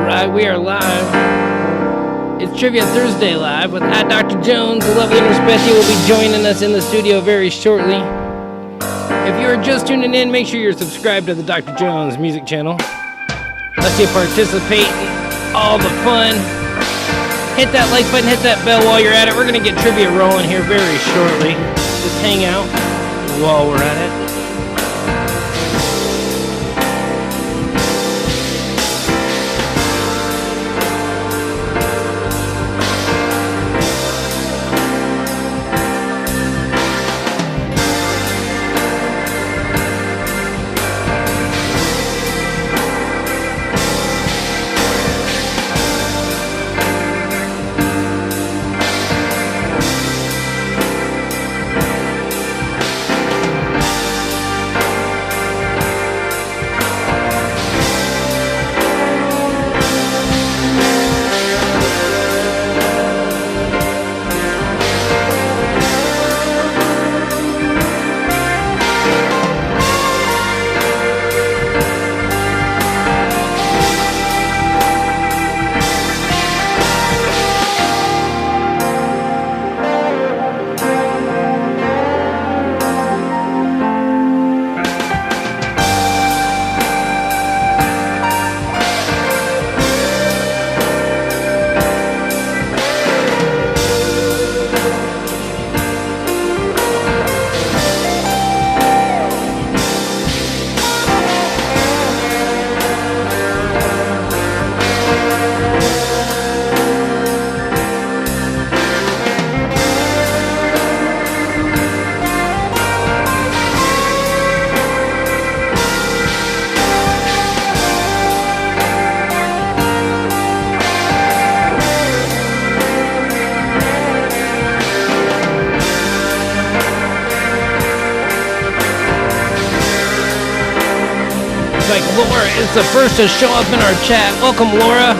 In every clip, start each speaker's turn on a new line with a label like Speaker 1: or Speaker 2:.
Speaker 1: Alright, we are live. It's Trivia Thursday live with Dr. Jones. The lovely Miss Bessie will be joining us in the studio very shortly. If you are just tuning in, make sure you're subscribed to the Dr. Jones music channel. Let you participate in all the fun. Hit that like button, hit that bell while you're at it. We're going to get trivia rolling here very shortly. Just hang out while we're at it. Laura is the first to show up in our chat. Welcome, Laura.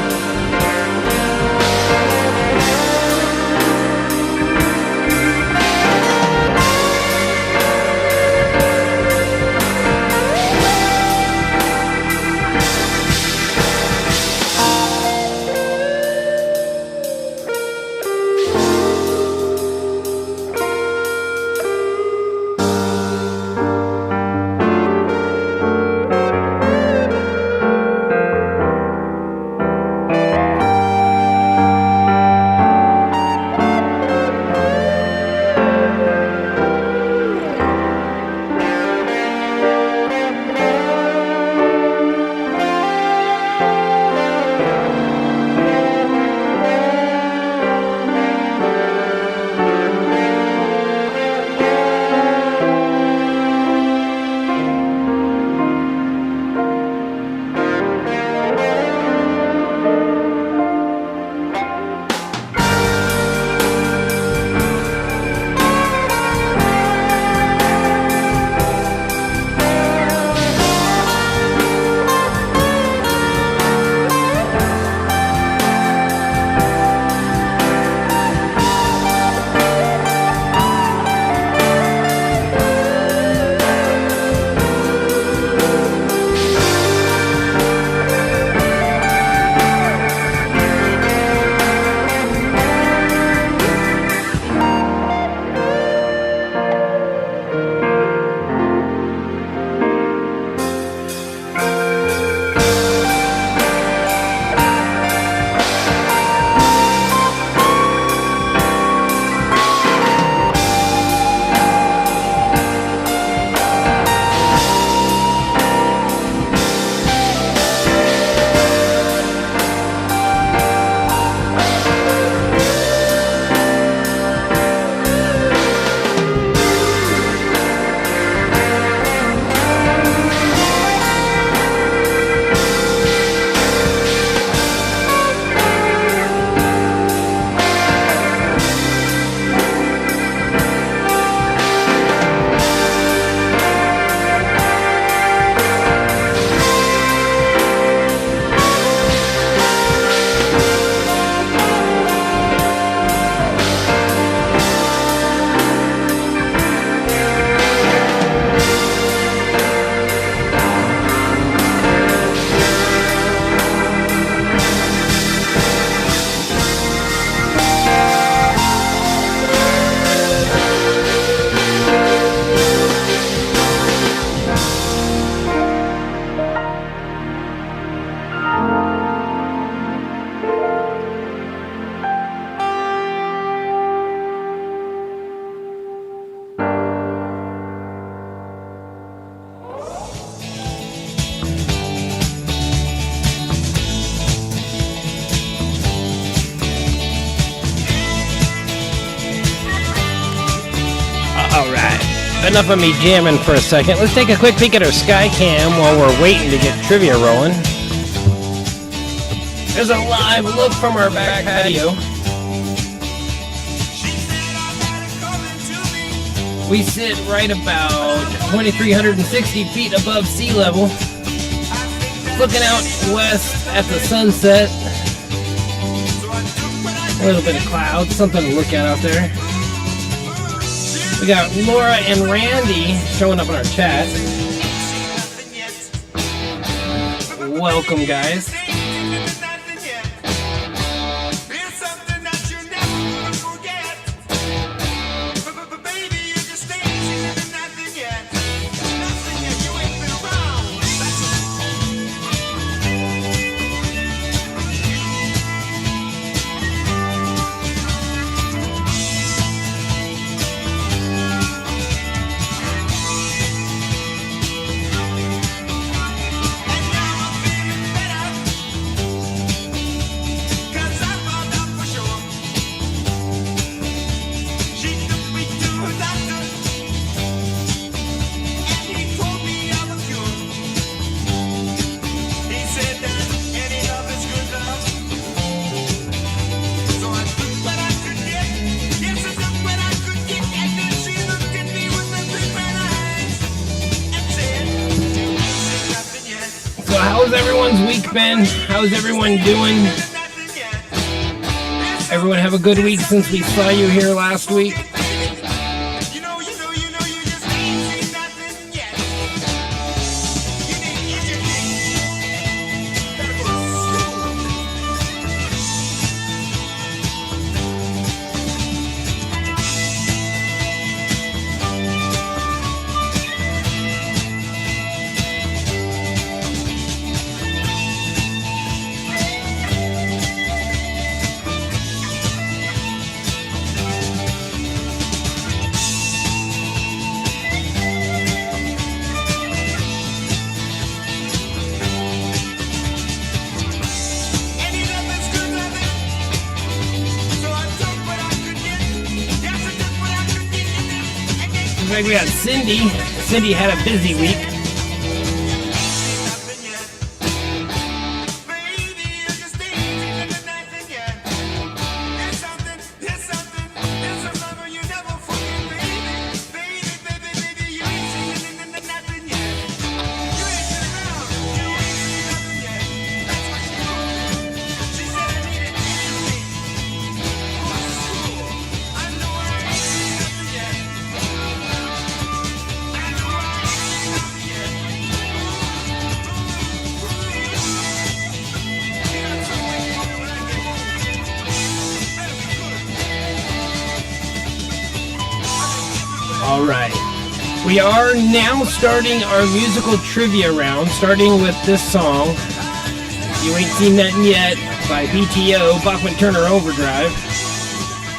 Speaker 1: Enough of me jamming for a second. Let's take a quick peek at our Skycam while we're waiting to get trivia rolling. There's a live look from our back patio. We sit right about 2,360 feet above sea level, looking out west at the sunset. A little bit of clouds, something to look at out there. We got Laura and Randy showing up in our chat. Welcome, guys. How's everyone's week been? How's everyone doing? Everyone have a good week since we saw you here last week? We got Cindy. Cindy had a busy week. All right. We are now starting our musical trivia round, starting with this song, You Ain't Seen Nothing Yet, by BTO, Bachman Turner Overdrive.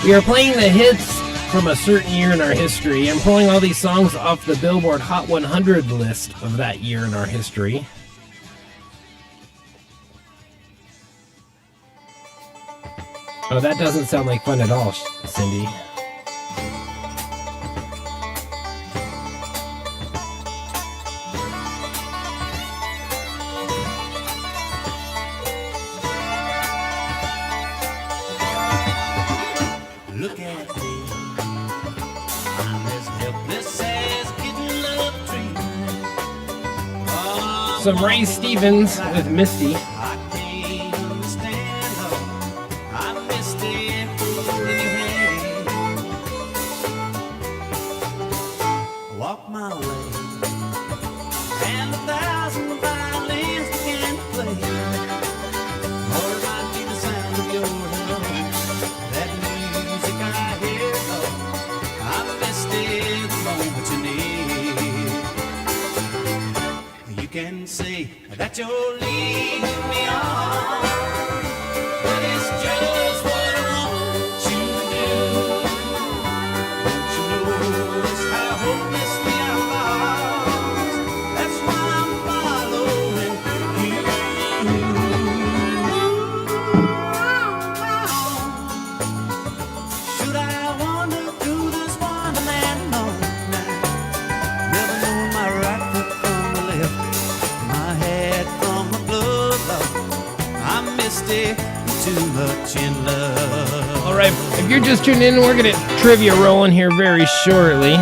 Speaker 1: We are playing the hits from a certain year in our history. I'm pulling all these songs off the Billboard Hot 100 list of that year in our history. Oh, that doesn't sound like fun at all, Cindy.
Speaker 2: Look at me, I'm as helpless as getting love treatment. Oh,
Speaker 1: Some Ray Stevens with Misty.
Speaker 2: I can't understand how I missed it anyway. Walk my way, and 1,000 violins began to play. Or it might be the sound of your hello. That music I hear, oh, I missed it the moment you need. You can say that you're leading me on, but it's just what I want you to do. Don't you notice how hopelessly I'm lost? That's why I'm following you. Should I wander through this wonderland alone now? love.
Speaker 1: All right, if you're just tuning in, we're gonna trivia rolling here very shortly.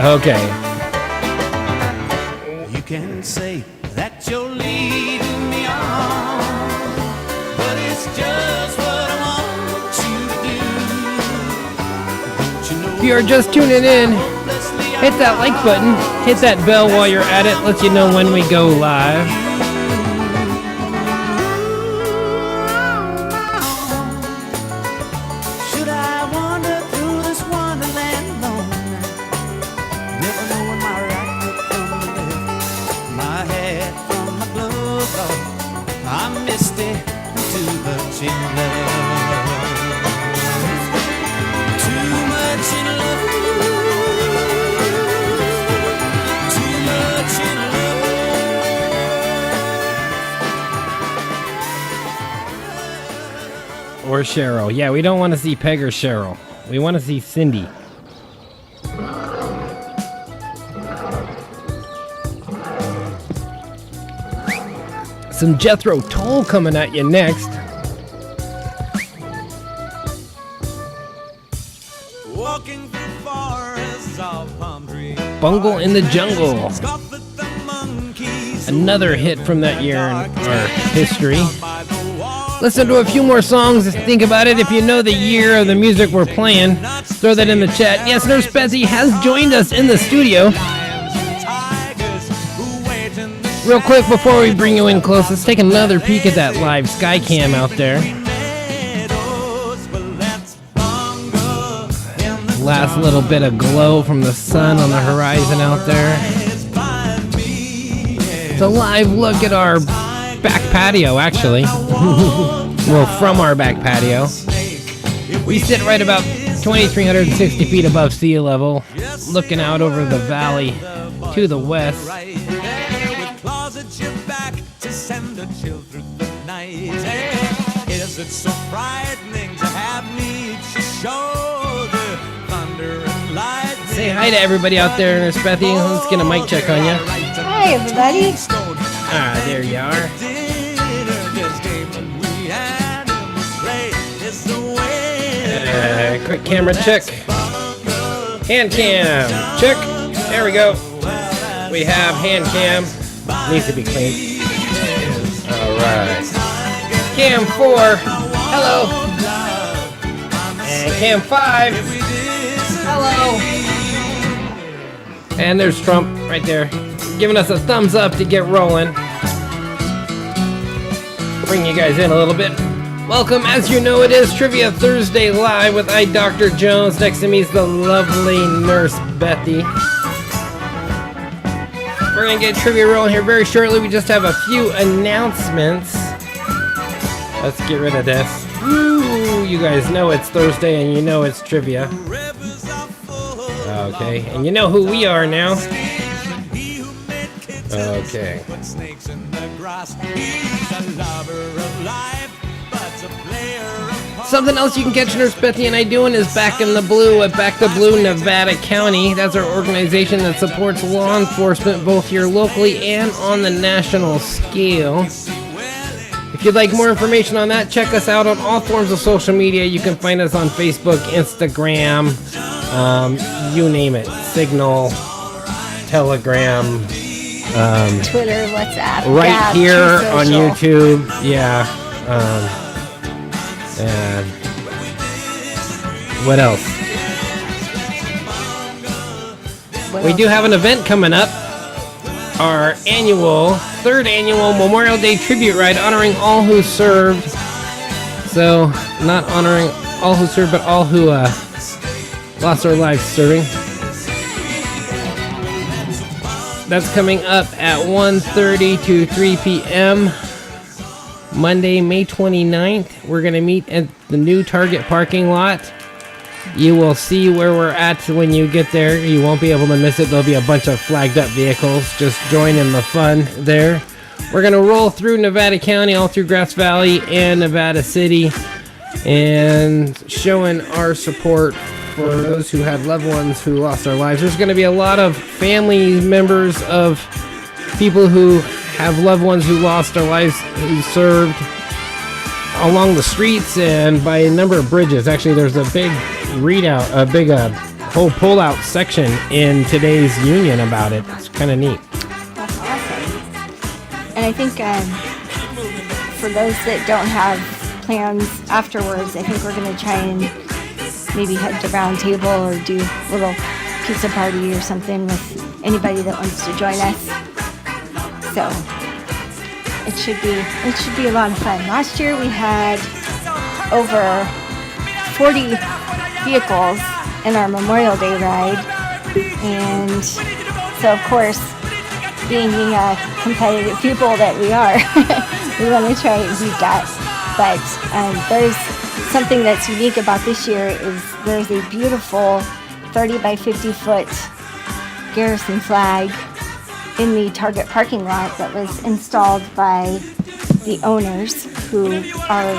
Speaker 1: Okay.
Speaker 2: You can say that you're leading me on, but it's just what I want you to do. Don't you know?
Speaker 1: If you are just tuning in, hit that like button, hit that bell while you're at it, lets you know when we go live.
Speaker 2: Should I wander through this wonderland alone? Never knowing my right foot from my left, my hat from my glove. Lord, I'm misty, too much in love. Too much in love. Too much in love.
Speaker 1: Or Cheryl. Yeah, we don't want to see Peg or Cheryl. We want to see Cindy. Some Jethro Tull coming at you next.
Speaker 2: Walking through forests of palm trees.
Speaker 1: Bungle in the Jungle.
Speaker 2: Scoff at the monkeys.
Speaker 1: Another hit from that year in our history. Listen to a few more songs. Think about it. If you know the year of the music we're playing, throw that in the chat. Yes, Nurse Betsy has joined us in the studio. Real quick before we bring you in close, let's take another peek at that live sky cam out there. Last little bit of glow from the sun on the horizon out there. It's a live look at our back patio, actually. Well, from our back patio. We sit right about 2,360 feet above sea level, looking out over the valley to the west.
Speaker 2: Is it so frightening to have me to show the thunder and lightning?
Speaker 1: Say hi to everybody out there, Nurse Bethy. Let's get a mic check on you.
Speaker 3: Hi, everybody.
Speaker 1: Ah, there you are. Quick camera check. Hand cam check. There we go. We have hand cam. Needs to be cleaned. All right. Cam 4. Hello. And cam 5. Hello. And there's Trump right there, giving us a thumbs up to get rolling. Bring you guys in a little bit. Welcome, as you know, it is Trivia Thursday Live with I, Dr. Jones. Next to me is the lovely Nurse Bethy. We're going to get trivia rolling here very shortly. We just have a few announcements. Let's get rid of this. Woo! You guys know it's Thursday and you know it's trivia. Okay, and you know who we are now. Okay. Something else you can catch Nurse Bethy and I doing is Back in the Blue at Back the Blue, Nevada County. That's our organization that supports law enforcement both here locally and on the national scale. If you'd like more information on that, check us out on all forms of social media. You can find us on Facebook, Instagram, you name it. Signal, Telegram,
Speaker 3: Twitter, WhatsApp.
Speaker 1: right
Speaker 3: yeah,
Speaker 1: here
Speaker 3: True
Speaker 1: on
Speaker 3: Social.
Speaker 1: YouTube. Yeah. And what else?
Speaker 3: What
Speaker 1: We
Speaker 3: else?
Speaker 1: do have an event coming up. Our third annual Memorial Day tribute ride honoring all who served. So, not honoring all who served, but all who lost their lives serving. That's coming up at 1:30 to 3 p.m. Monday, May 29th. We're going to meet at the new Target parking lot. You will see where we're at when you get there. You won't be able to miss it. There'll be a bunch of flagged up vehicles. Just join in the fun there. We're going to roll through Nevada County, all through Grass Valley and Nevada City. and showing our support for those who had loved ones who lost their lives. There's going to be a lot of family members of people who have loved ones who lost their lives, who served along the streets and by a number of bridges. Actually, there's a big readout, a big whole pull-out section in today's Union about it. It's kind of neat.
Speaker 3: That's awesome. And I think for those that don't have plans afterwards, I think we're going to try and maybe head to Round Table or do a little pizza party or something with anybody that wants to join us. So it should be a lot of fun. Last year we had over 40 vehicles in our Memorial Day ride, and so of course, being competitive people that we are, we want to try and beat that. But there's something that's unique about this year is there's a beautiful 30 by 50 foot Garrison flag in the Target parking lot that was installed by the owners, who are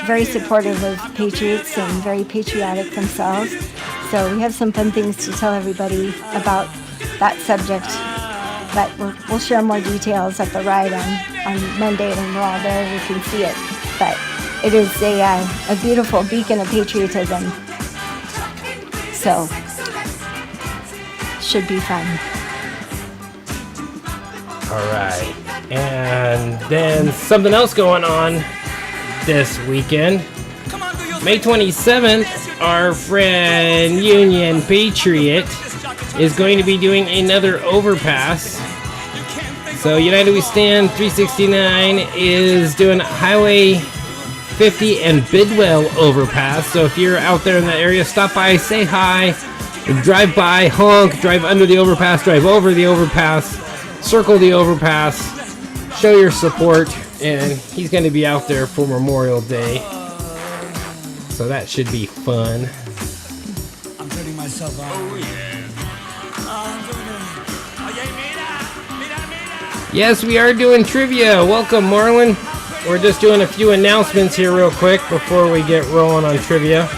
Speaker 3: very supportive of Patriots and very patriotic themselves. So we have some fun things to tell everybody about that subject, but we'll share more details at the ride on Monday when we're all there. We can see it, but it is a beautiful beacon of patriotism. So should be fun.
Speaker 1: All right. And then something else going on this weekend. May 27th, our friend Union Patriot is going to be doing another overpass. So United We Stand 369 is doing Highway 50 and Bidwell overpass. So if you're out there in that area, stop by, say hi, drive by, honk, drive under the overpass, drive over the overpass, circle the overpass, show your support, and he's going to be out there for Memorial Day. So that should be fun.
Speaker 2: I'm turning myself on. Oh, yeah.
Speaker 1: Yes, we are doing trivia. Welcome, Marlon. We're just doing a few announcements here real quick before we get rolling on trivia.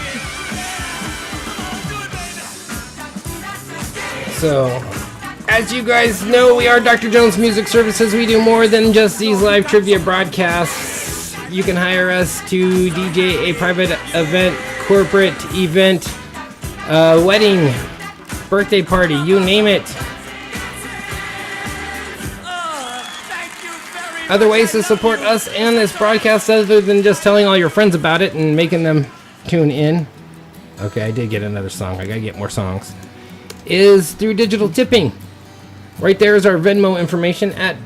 Speaker 1: So, as you guys know, we are Dr. Jones Music Services. We do more than just these live trivia broadcasts. You can hire us to DJ a private event, corporate event, wedding, birthday party, you name it. Other ways to support us and this broadcast other than just telling all your friends about it and making them tune in. Okay, I did get another song. I gotta get more songs. Is through digital tipping. Right there is our Venmo information at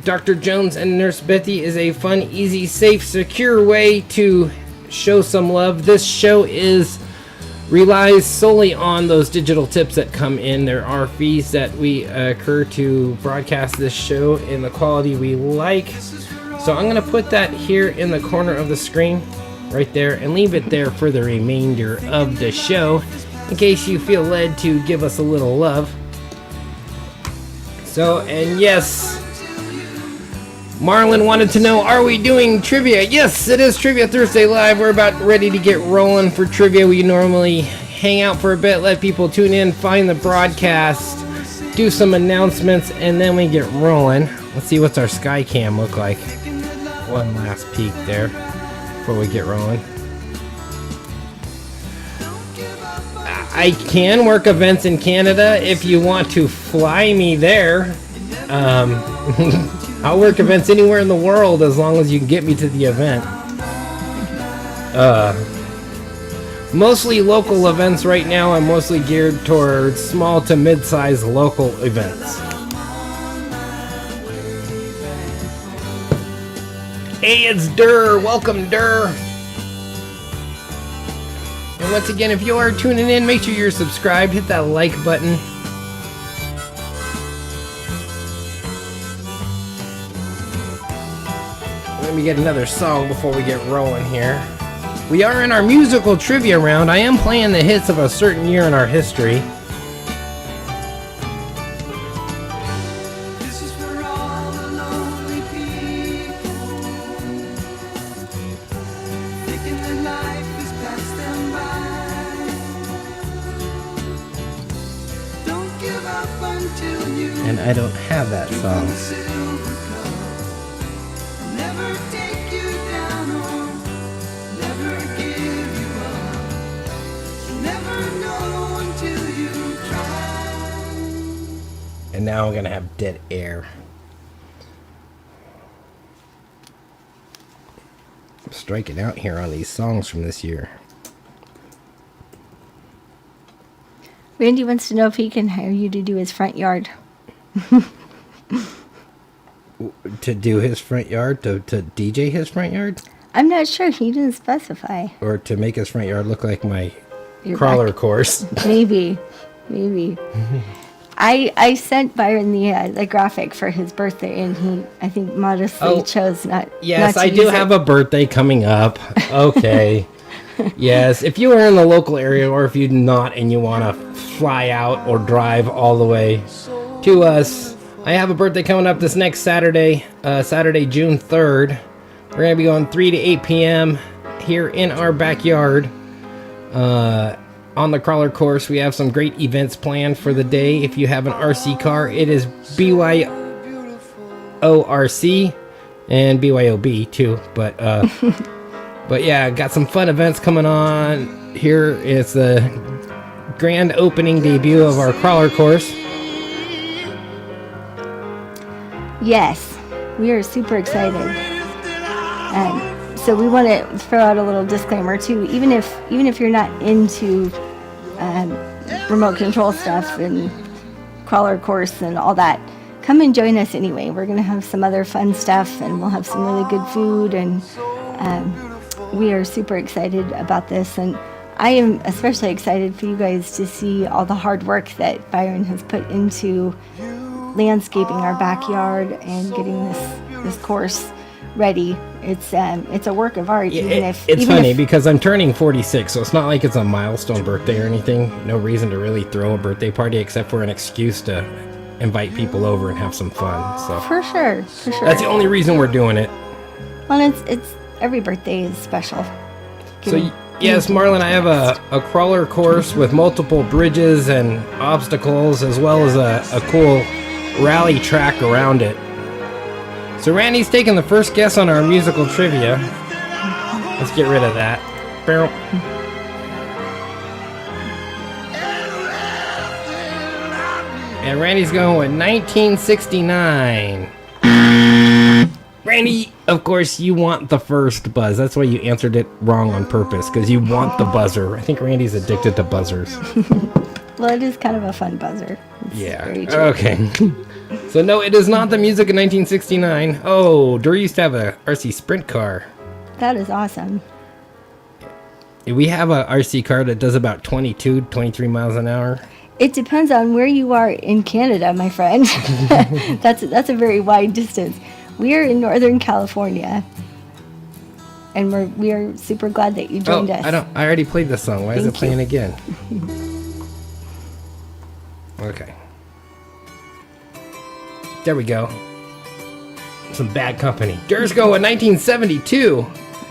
Speaker 1: Dr. Jones and Nurse Betty. Is a fun, easy, safe, secure way to show some love. This show relies solely on those digital tips that come in. There are fees that we incur to broadcast this show in the quality we like. So I'm going to put that here in the corner of the screen, right there, and leave it there for the remainder of the show, in case you feel led to give us a little love. So, and yes, Marlon wanted to know, are we doing trivia? Yes, it is Trivia Thursday Live. We're about ready to get rolling for trivia. We normally hang out for a bit, let people tune in, find the broadcast, do some announcements, and then we get rolling. Let's see what's our sky cam look like. One last peek there before we get rolling. I can work events in Canada if you want to fly me there. I'll work events anywhere in the world as long as you can get me to the event. Mostly local events right now. I'm mostly geared towards small to mid-sized local events. Hey, it's Durr. Welcome, Durr. And once again, if you are tuning in, make sure you're subscribed. Hit that like button. Let me get another song before we get rolling here. We are in our musical trivia round. I am playing the hits of a certain year in our history.
Speaker 2: This is for all the lonely people, thinking that life
Speaker 1: And I don't have that song.
Speaker 2: Never take you down or never give you up. Never know until you try.
Speaker 1: And now I'm going to have dead air. I'm striking out here on these songs from this year.
Speaker 3: Randy wants to know if he can hire you to do his front yard.
Speaker 1: To do his front yard? To DJ his front yard?
Speaker 3: I'm not sure. He didn't specify.
Speaker 1: Or to make his front yard look like my
Speaker 3: Your
Speaker 1: crawler
Speaker 3: back-
Speaker 1: course?
Speaker 3: Maybe. I sent Byron the graphic for his birthday, and he, I think, modestly chose not.
Speaker 1: Yes,
Speaker 3: not to
Speaker 1: I do
Speaker 3: use
Speaker 1: have
Speaker 3: it.
Speaker 1: a birthday coming up. Okay. Yes, if you are in the local area, or if you're not and you want to fly out or drive all the way to us, I have a birthday coming up this next Saturday, Saturday, June 3rd. We're going to be going 3 to 8 p.m. here in our backyard on the crawler course. We have some great events planned for the day. If you have an RC car, it is BYORC and BYOB too, but but yeah, got some fun events coming on here. It's the grand opening debut of our crawler course.
Speaker 3: Yes, we are super excited. So we want to throw out a little disclaimer too. Even if you're not into remote control stuff and crawler course and all that, come and join us anyway. We're going to have some other fun stuff, and we'll have some really good food, and we are super excited about this. And I am especially excited for you guys to see all the hard work that Byron has put into landscaping our backyard and getting this course ready. It's a work of art.
Speaker 1: It's funny because I'm turning 46, so it's not like it's a milestone birthday or anything. No reason to really throw a birthday party except for an excuse to invite people over and have some fun. So
Speaker 3: for sure.
Speaker 1: that's the only reason we're doing it.
Speaker 3: Well, it's every birthday is special.
Speaker 1: So yes, Marlon, I have a crawler course with multiple bridges and obstacles, as well as a cool rally track around it. So Randy's taking the first guess on our musical trivia. Let's get rid of that. And Randy's going with 1969. Randy, of course, you want the first buzz. That's why you answered it wrong on purpose, because you want the buzzer. I think Randy's addicted to buzzers.
Speaker 3: Well, it is kind of a fun buzzer. It's
Speaker 1: Yeah.
Speaker 3: very true.
Speaker 1: Okay. So no, it is not the music of 1969. Oh, Dory used to have a RC Sprint car.
Speaker 3: That is awesome.
Speaker 1: We have a RC car that does about 22, 23 miles an hour.
Speaker 3: It depends on where you are in Canada, my friend. That's a very wide distance. We are in Northern California, and we are super glad that you joined us.
Speaker 1: I already played this song. Why is it
Speaker 3: Thank
Speaker 1: playing
Speaker 3: you.
Speaker 1: again? Okay. There we go. Some Bad Company. Dersco in 1972.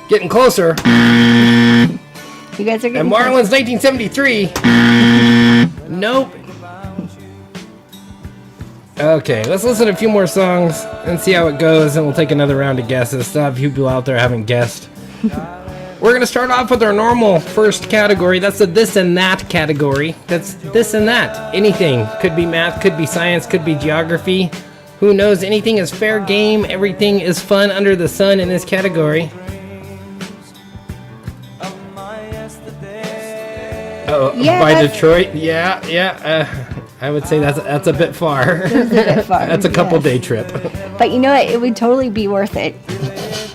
Speaker 1: Getting closer.
Speaker 3: You guys are
Speaker 1: And
Speaker 3: getting
Speaker 1: Marlon's 1973. Nope. Okay, let's listen to a few more songs and see how it goes, and we'll take another round of guesses. Still have a few people out there haven't guessed. We're going to start off with our normal first category. That's the this and that category. That's this and that. Anything. Could be math, could be science, could be geography. Who knows? Anything is fair game. Everything is fun under the sun in this category. Oh,
Speaker 3: Yeah,
Speaker 1: by
Speaker 3: that's-
Speaker 1: Detroit? Yeah. I would say that's a bit far.
Speaker 3: It's a bit far.
Speaker 1: That's a couple
Speaker 3: yes.
Speaker 1: day trip.
Speaker 3: But you know what? It would totally be worth it.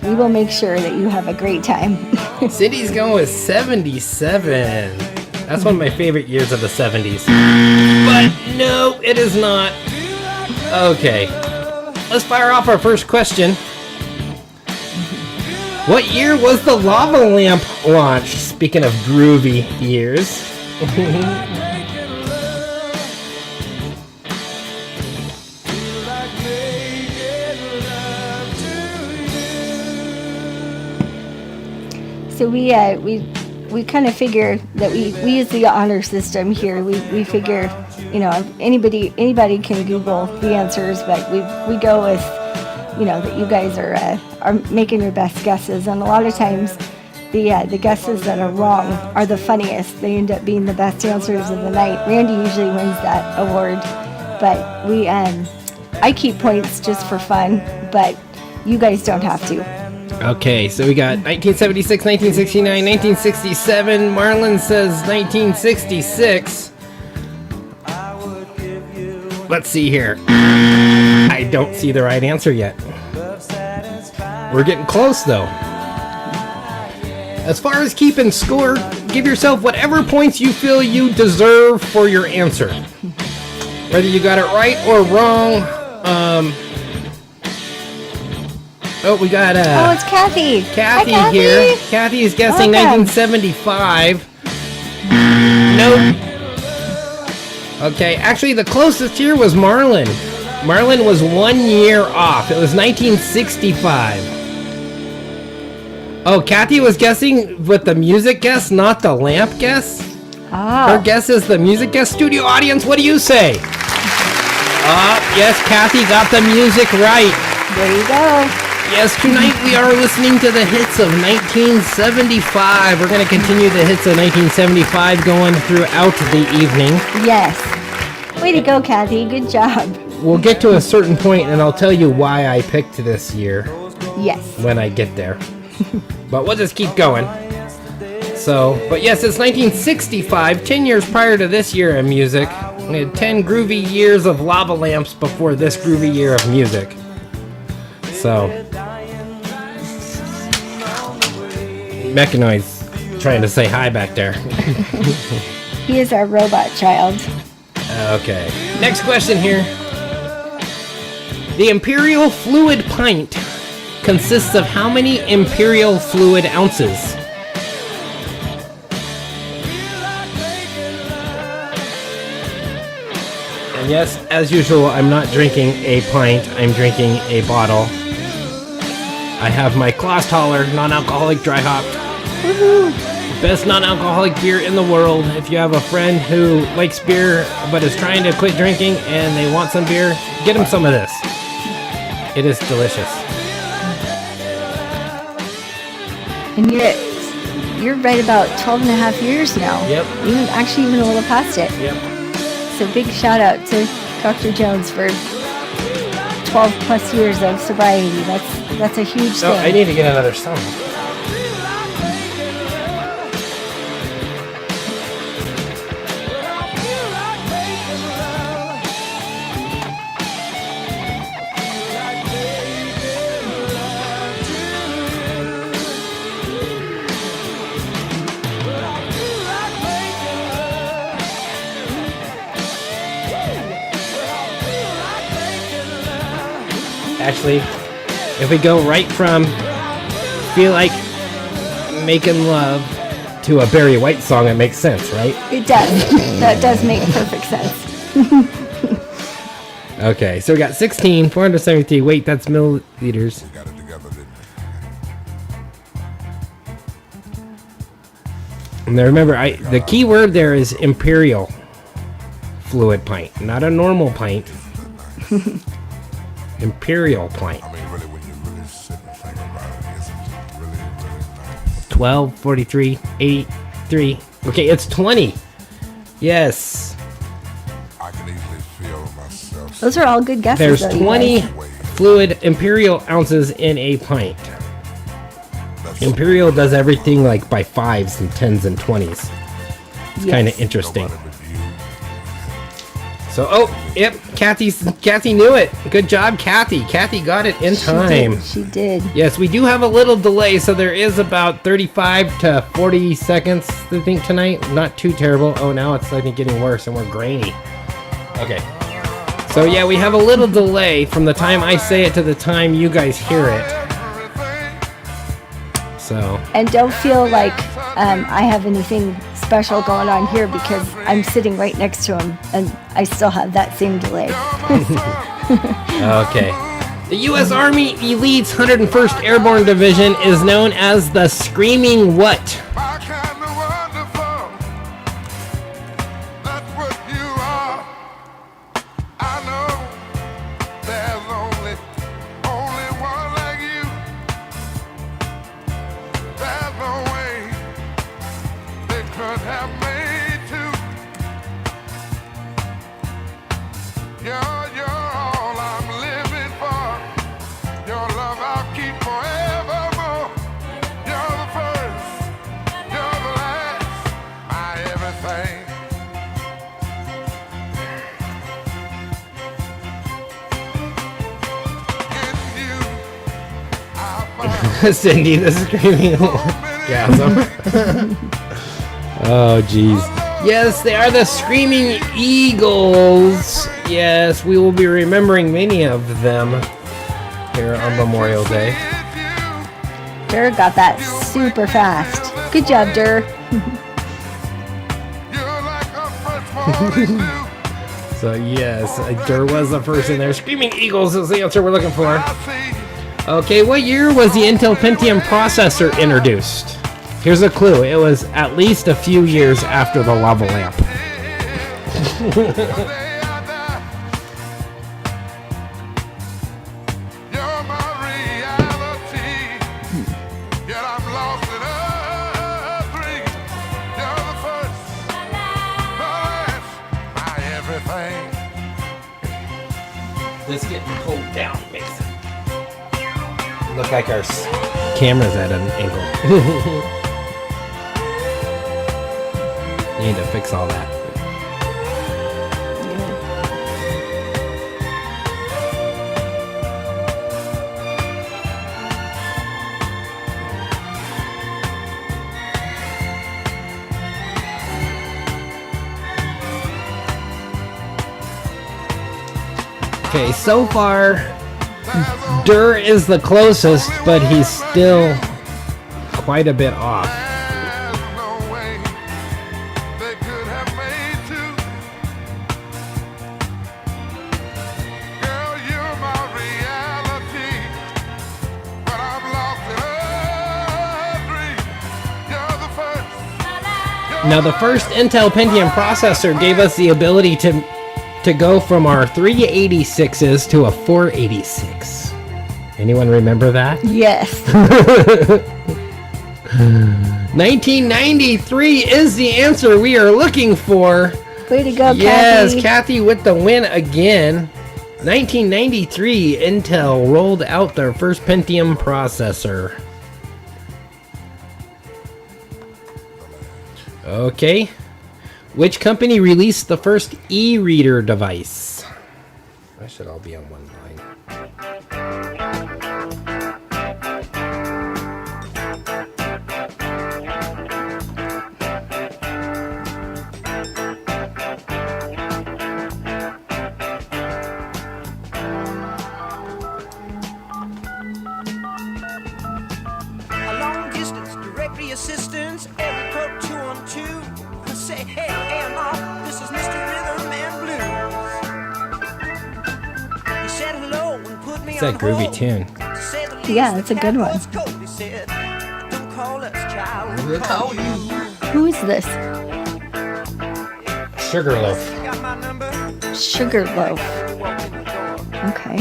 Speaker 3: We will make sure that you have a great time.
Speaker 1: City's going with 77. That's one of my favorite years of the 70s. But no, it is not. Okay. Let's fire off our first question. What year was the lava lamp launched? Speaking of groovy years.
Speaker 3: So we're we kind of figure that we use the honor system here. We figure, you know, anybody can Google the answers, but we go with, you know, that you guys are making your best guesses, and a lot of times the guesses that are wrong are the funniest. They end up being the best answers of the night. Randy usually wins that award, but I keep points just for fun, but you guys don't have to.
Speaker 1: Okay, so we got 1976, 1969, 1967. Marlon says 1966. Let's see here. I don't see the right answer yet. We're getting close, though. As far as keeping score, give yourself whatever points you feel you deserve for your answer. Whether you got it right or wrong. We got
Speaker 3: it's Kathy.
Speaker 1: Kathy
Speaker 3: Hi, Kathy.
Speaker 1: here. Kathy is guessing
Speaker 3: Welcome.
Speaker 1: 1975. Nope. Okay, actually the closest here was Marlon. Marlon was 1 year off. It was 1965. Oh, Kathy was guessing with the music guess, not the lamp guess. Her guess is the music guess. Studio audience, what do you say? Yes, Kathy got the music right.
Speaker 3: There you go.
Speaker 1: Yes, tonight we are listening to the hits of 1975. We're going to continue the hits of 1975 going throughout the evening.
Speaker 3: Yes. Way to go, Kathy. Good job.
Speaker 1: We'll get to a certain point and I'll tell you why I picked this year
Speaker 3: Yes.
Speaker 1: when I get there. But we'll just keep going. So, but yes, it's 1965, 10 years prior to this year of music. We had 10 groovy years of lava lamps before this groovy year of music. So, Mechanoid's trying to say hi back there.
Speaker 3: He is our robot child.
Speaker 1: Okay. Next question here. The imperial fluid pint consists of how many imperial fluid ounces? And yes, as usual, I'm not drinking a pint, I'm drinking a bottle. I have my Klosterhaler non-alcoholic dry hopped. Best non-alcoholic beer in the world. If you have a friend who likes beer but is trying to quit drinking and they want some beer, get them some of this. It is delicious.
Speaker 3: And you're right about 12 and a half years now.
Speaker 1: Yep.
Speaker 3: Actually even a little past it.
Speaker 1: Yep.
Speaker 3: So big shout out to Dr. Jones for 12 plus years of sobriety. That's a huge thing.
Speaker 1: Oh, I need to get another song. Actually, if we go right from Feel Like Making Love to a Barry White song, it makes sense, right?
Speaker 3: It does. That does make perfect sense.
Speaker 1: Okay, so we got 16, 473. Wait, that's milliliters. Now remember, the key word there is imperial fluid pint, not a normal pint. Imperial pint. 12, 43, 83. Okay, it's 20. Yes.
Speaker 3: Those are all good guesses.
Speaker 1: There's
Speaker 3: though,
Speaker 1: 20
Speaker 3: you guys.
Speaker 1: fluid imperial ounces in a pint. Imperial does everything like by 5s and 10s and 20s. It's kind of interesting. So, yep, Kathy knew it. Good job, Kathy. Kathy got it in time.
Speaker 3: She did.
Speaker 1: Yes, we do have a little delay, so there is about 35 to 40 seconds, I think, tonight. Not too terrible. Oh, now it's, I think, getting worse, and we're grainy. Okay. So, yeah, we have a little delay from the time I say it to the time you guys hear it. So.
Speaker 3: And don't feel like I have anything special going on here because I'm sitting right next to him and I still have that same delay.
Speaker 1: Okay. The U.S. Army Elite's 101st Airborne Division is known as the Screaming what?
Speaker 4: You're all I'm living for. Your love I'll keep forevermore. You're the first, you're the last, my everything. In you, I found
Speaker 1: Cindy, the screaming orgasm. Oh, jeez. Yes, they are the Screaming Eagles. Yes, we will be remembering many of them here on Memorial Day.
Speaker 3: Dur got that super fast. Good job, Dur.
Speaker 4: you're like a fresh morning dew.
Speaker 1: So, yes, there was the first in there. Screaming Eagles is the answer we're looking for.
Speaker 4: I see.
Speaker 1: Okay, what year was the Intel Pentium processor introduced? Here's a clue. It was at least a few years after the lava lamp.
Speaker 4: The day I die, you're my reality. Yet I'm lost in a dream. You're the first, the last, my everything.
Speaker 1: This getting pulled down, Mason. Look like our camera's at an angle. Need to fix all that. Okay, so far, Dur is the closest, but he's still quite a bit off.
Speaker 4: There's no way they could have made two. Girl, you're my reality, but I'm lost in a dream. You're the first.
Speaker 1: Now, the first Intel Pentium processor gave us the ability to go from our 386s to a 486. Anyone remember that?
Speaker 3: Yes.
Speaker 1: 1993 is the answer we are looking for.
Speaker 3: Way to go,
Speaker 1: Yes,
Speaker 3: Kathy.
Speaker 1: Kathy with the win again. 1993, Intel rolled out their first Pentium processor. Okay. Which company released the first e-reader device? I should all be on one line.
Speaker 2: A long distance directory assistance, every code 212. Say, hey, AMR, this is Mr. Rhythm and Blues. He said hello and put me
Speaker 1: It's
Speaker 2: on
Speaker 1: that groovy
Speaker 2: hold.
Speaker 1: tune.
Speaker 2: Said the
Speaker 3: Yeah,
Speaker 2: least
Speaker 3: it's a good one.
Speaker 2: the cat was cold. He said, don't call us child,
Speaker 1: We'll
Speaker 2: we'll
Speaker 1: call
Speaker 2: call you.
Speaker 3: Who is this?
Speaker 1: Sugarloaf.
Speaker 2: Got my number?
Speaker 3: Sugarloaf.
Speaker 2: Walk in the door.
Speaker 3: Okay.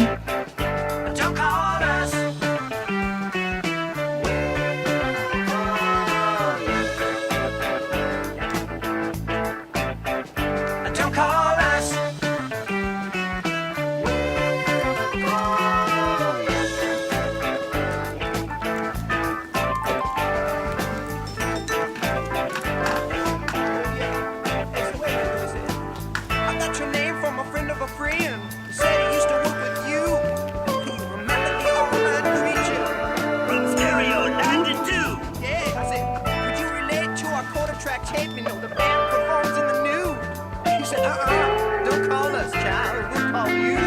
Speaker 2: Don't call us. Don't call us. I got your name from a friend of a friend. He said he used to work with you. You remember the all-night preacher? Stereo 92. Yeah, I said, could you relate to our quarter track tape? You know, the band performs in the nude. He said, don't call us, child. We'll call you.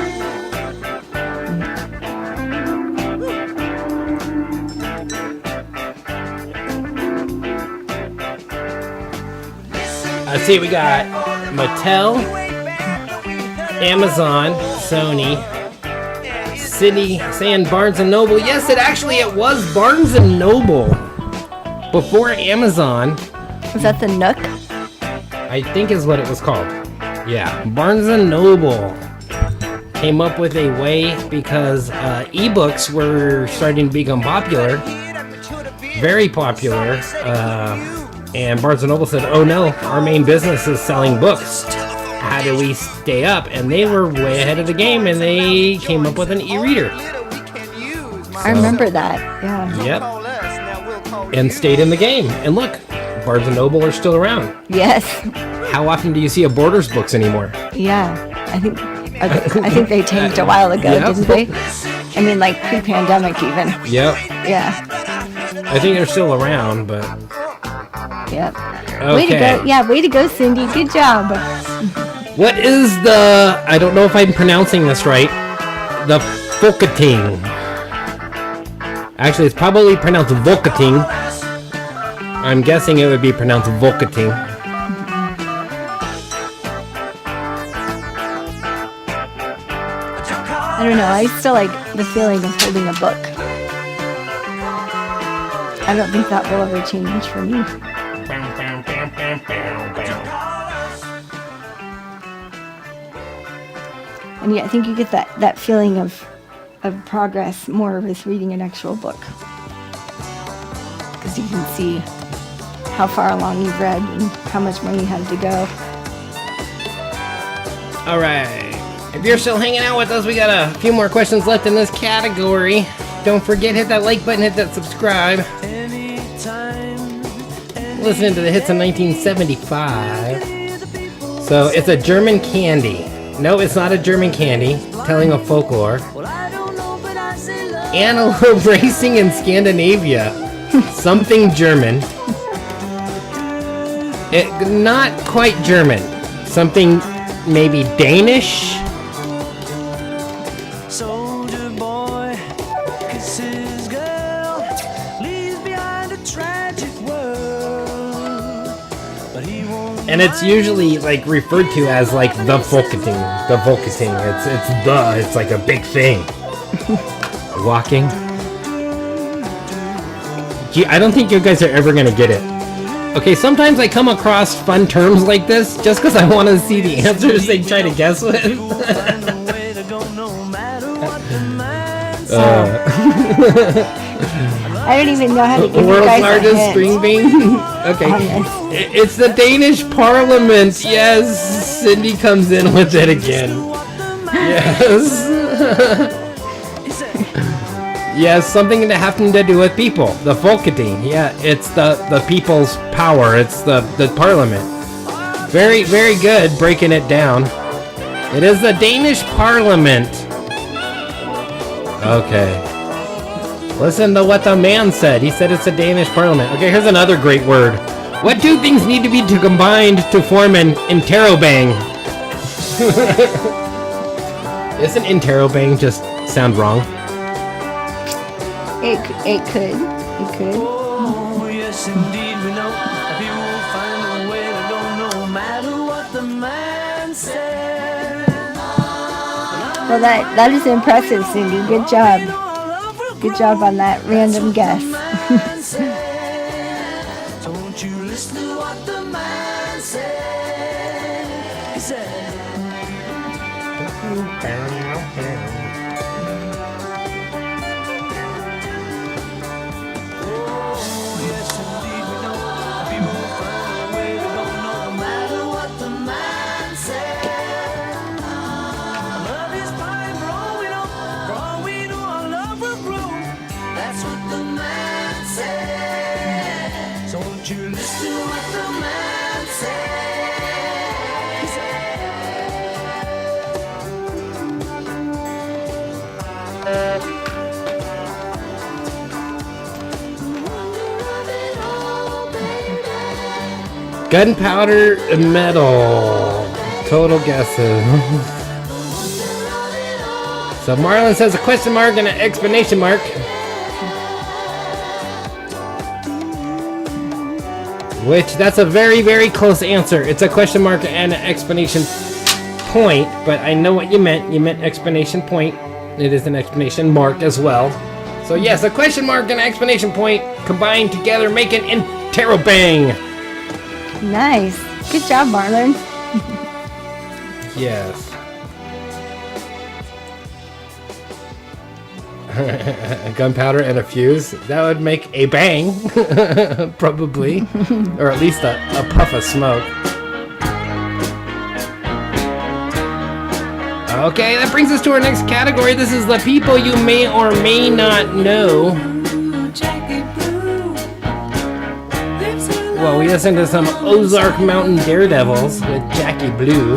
Speaker 1: I see we got Mattel, Amazon, Sony, City saying Barnes & Noble. Yes, it was Barnes & Noble before Amazon,
Speaker 3: Was that the Nook?
Speaker 1: I think is what it was called. Yeah, Barnes & Noble came up with a way because ebooks were starting to become popular, very popular, and Barnes & Noble said, oh no, our main business is selling books. how do we stay up? And they were way ahead of the game, and they came up with an e-reader.
Speaker 3: I remember that. Yeah.
Speaker 1: Yep. And stayed in the game. And look, Barnes & Noble are still around.
Speaker 3: Yes.
Speaker 1: How often do you see a Borders books anymore?
Speaker 3: Yeah. I think they changed a while ago,
Speaker 1: Yep.
Speaker 3: didn't they? I mean, like pre-pandemic even.
Speaker 1: Yep.
Speaker 3: Yeah.
Speaker 1: I think they're still around, but...
Speaker 3: Yep.
Speaker 1: Okay.
Speaker 3: Way to go. Yeah, way to go, Cindy. Good job.
Speaker 1: What is the... I don't know if I'm pronouncing this right. The Folketing. Actually, it's probably pronounced Volkating. I'm guessing it would be pronounced Volkating.
Speaker 3: I don't know. I still like the feeling of holding a book. I don't think that will ever change for me. And yeah, I think you get that feeling of progress more with reading an actual book. Because you can see how far along you've read and how much more you have to go.
Speaker 1: All right. If you're still hanging out with us, we got a few more questions left in this category. Don't forget, hit that like button, hit that subscribe. Listening to the hits of 1975. So it's a German candy. No, it's not a German candy. Telling a folklore. Antelope racing in Scandinavia. Something German. Not quite German. Something maybe Danish.
Speaker 2: Soldier boy kisses girl, leaves behind a tragic world. But he won't.
Speaker 1: And it's usually like referred to as like the Volkating. The Volkating. It's like a big thing. Walking. I don't think you guys are ever gonna get it. Okay, sometimes I come across fun terms like this just because I want to see the answers they try to guess with.
Speaker 3: I don't even know how to give you
Speaker 1: World's
Speaker 3: guys a
Speaker 1: largest
Speaker 3: hint
Speaker 1: string bean. Okay,
Speaker 3: on this.
Speaker 1: it's the Danish Parliament. Yes, Cindy comes in with it again. Yes. Yes, something that having to do with people. The Folketing. Yeah, it's the people's power. It's the Parliament. Very, very good breaking it down. It is the Danish Parliament. Okay. Listen to what the man said. He said it's the Danish Parliament. Okay, here's another great word. What two things need to be combined to form an interrobang? Isn't interrobang just sound wrong?
Speaker 3: It could.
Speaker 2: Oh, yes, indeed, we know that people will find a way to go no matter what the man says.
Speaker 3: Well, that is impressive, Cindy. Good job. Good job on that random guess.
Speaker 2: Don't you listen to what the man said? He said, you listen to what the man says.
Speaker 1: Gunpowder metal. Total guesses. So Marlon says a question mark and an exclamation mark. Which, that's a very, very close answer. It's a question mark and an exclamation point, but I know what you meant. You meant exclamation point. It is an exclamation mark as well. So yes, a question mark and an exclamation point combined together make an interrobang.
Speaker 3: Nice. Good job, Marlon.
Speaker 1: Yes. Gunpowder and a fuse. That would make a bang, probably. Or at least a puff of smoke. Okay, that brings us to our next category. This is the people you may or may not know. Well, we listened to some Ozark Mountain Daredevils with Jackie Blue.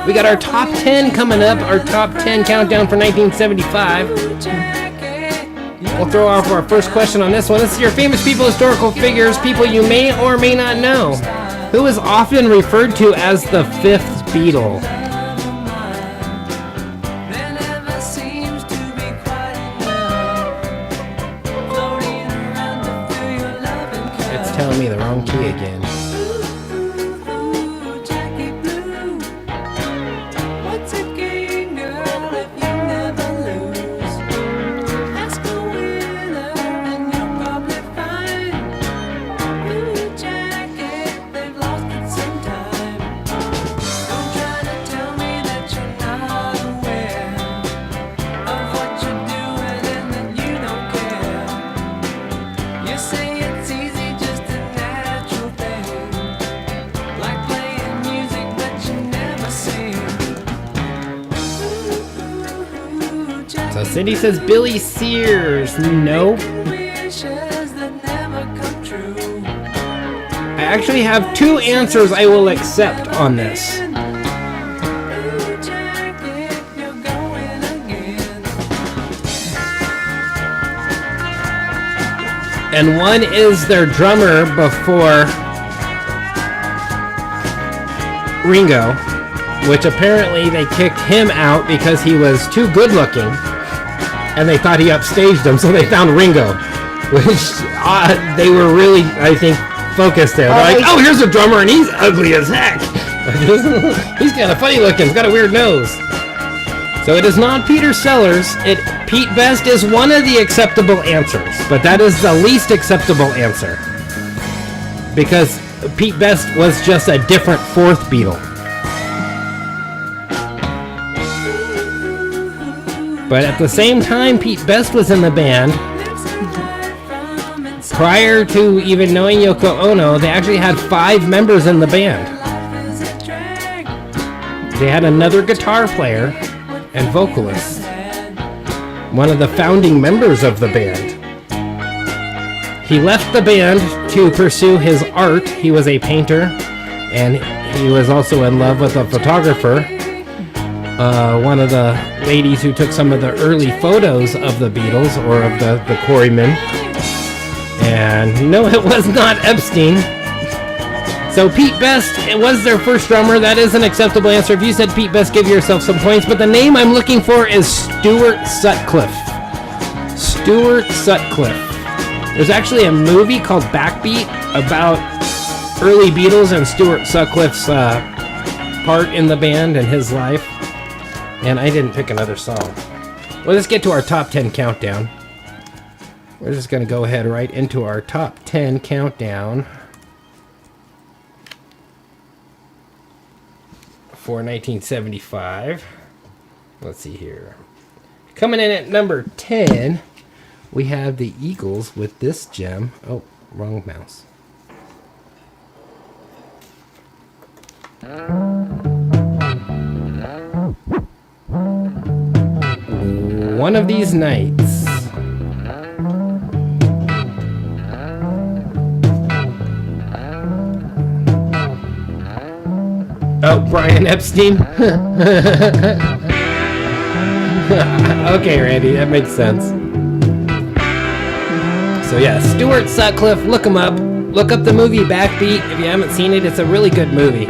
Speaker 1: We got our top 10 coming up, our top 10 countdown for 1975. We'll throw off our first question on this one. This is your famous people, historical figures, people you may or may not know. Who is often referred to as the fifth Beatle? It's telling me the wrong key again. So Cindy says Billy Sears. Nope. I actually have two answers I will accept on this. And one is their drummer before Ringo, which apparently they kicked him out because he was too good looking. And they thought he upstaged them, so they found Ringo, which they were really, I think, focused there. They're like, oh, here's a drummer, and he's ugly as heck. He's kind of funny looking. He's got a weird nose. So it is not Peter Sellers. Pete Best is one of the acceptable answers, but that is the least acceptable answer. Because Pete Best was just a different fourth Beatle. But at the same time Pete Best was in the band, prior to even knowing Yoko Ono, they actually had 5 members in the band. They had another guitar player and vocalist, one of the founding members of the band. He left the band to pursue his art. He was a painter, and he was also in love with a photographer. One of the ladies who took some of the early photos of the Beatles, or of the Quarrymen. And no, it was not Epstein. So Pete Best, it was their first drummer. That is an acceptable answer. If you said Pete Best, give yourself some points. But the name I'm looking for is Stuart Sutcliffe. Stuart Sutcliffe. There's actually a movie called Backbeat about early Beatles and Stuart Sutcliffe's part in the band and his life. And I didn't pick another song. Well, let's get to our top 10 countdown. We're just going to go ahead right into our top 10 countdown for 1975. Let's see here. Coming in at number 10, we have the Eagles with this gem. Oh, wrong mouse. One of These Nights. Oh, Brian Epstein. Okay, Randy, that makes sense. So yeah, Stuart Sutcliffe, look him up. Look up the movie Backbeat. If you haven't seen it, it's a really good movie.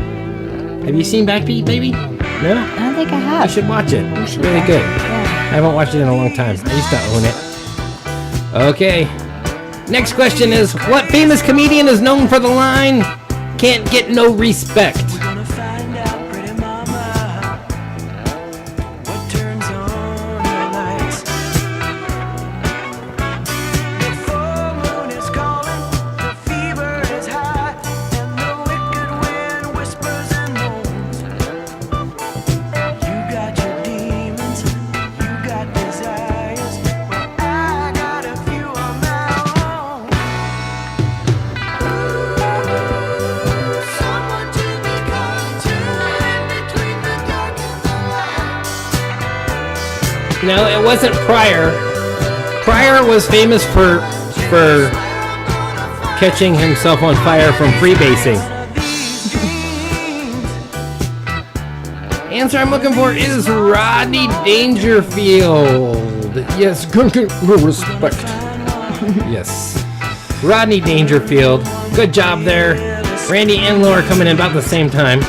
Speaker 1: Have you seen Backbeat, baby? No?
Speaker 3: I don't think I have.
Speaker 1: You should watch it. It's really good.
Speaker 3: Yeah.
Speaker 1: I haven't watched it in a long time. I used to own it. Okay. Next question is, what famous comedian is known for the line, "Can't get no respect"?
Speaker 2: Gonna find out, pretty mama, what turns on the lights. The full moon is calling, the fever is high, and the wicked wind whispers and moans. You got your demons, you got desires, well, I got a few of my own. Someone to be
Speaker 1: No, it wasn't Pryor. Pryor was famous for catching himself on fire from freebasing. Answer I'm looking for is Rodney Dangerfield. Yes, good respect. Yes. Rodney Dangerfield. Good job there. Randy and Laura coming in about the same time.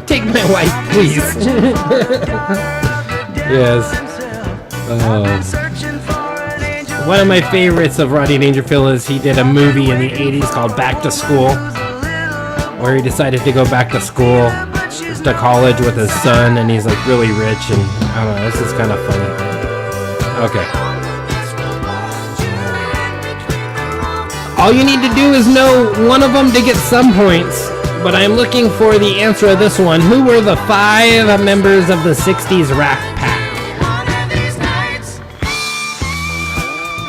Speaker 1: Take my wife, please. Yes. One of my favorites of Rodney Dangerfield is he did a movie in the 80s called Back to School, where he decided to go back to school, to college with his son, and he's like really rich, and I don't know, this is kind of funny. Okay. All you need to do is know one of them to get some points, but I'm looking for the answer of this one. Who were the 5 members of the 60s Rat Pack?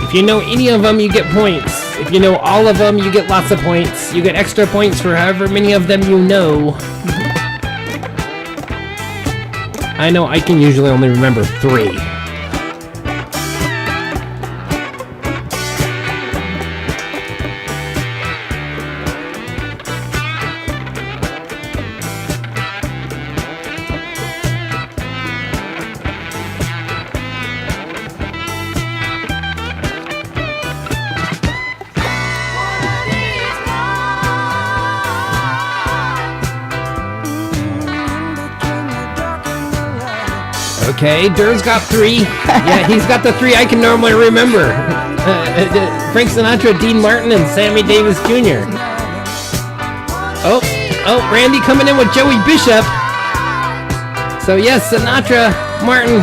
Speaker 1: If you know any of them, you get points. If you know all of them, you get lots of points. You get extra points for however many of them you know. I know I can usually only remember 3. Okay, Durr's got 3. Yeah, he's got the 3 I can normally remember. Frank Sinatra, Dean Martin, and Sammy Davis Jr. Oh, Randy coming in with Joey Bishop. So yes, Sinatra, Martin,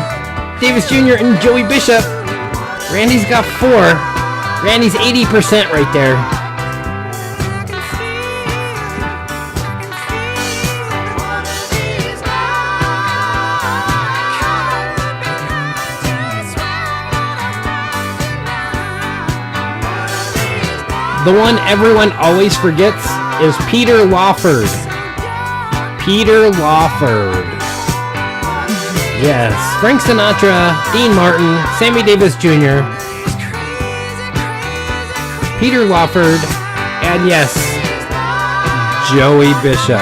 Speaker 1: Davis Jr., and Joey Bishop. Randy's got 4. Randy's 80% right there. The one everyone always forgets is Peter Lawford. Peter Lawford. Yes. Frank Sinatra, Dean Martin, Sammy Davis Jr., Peter Lawford, and yes, Joey Bishop.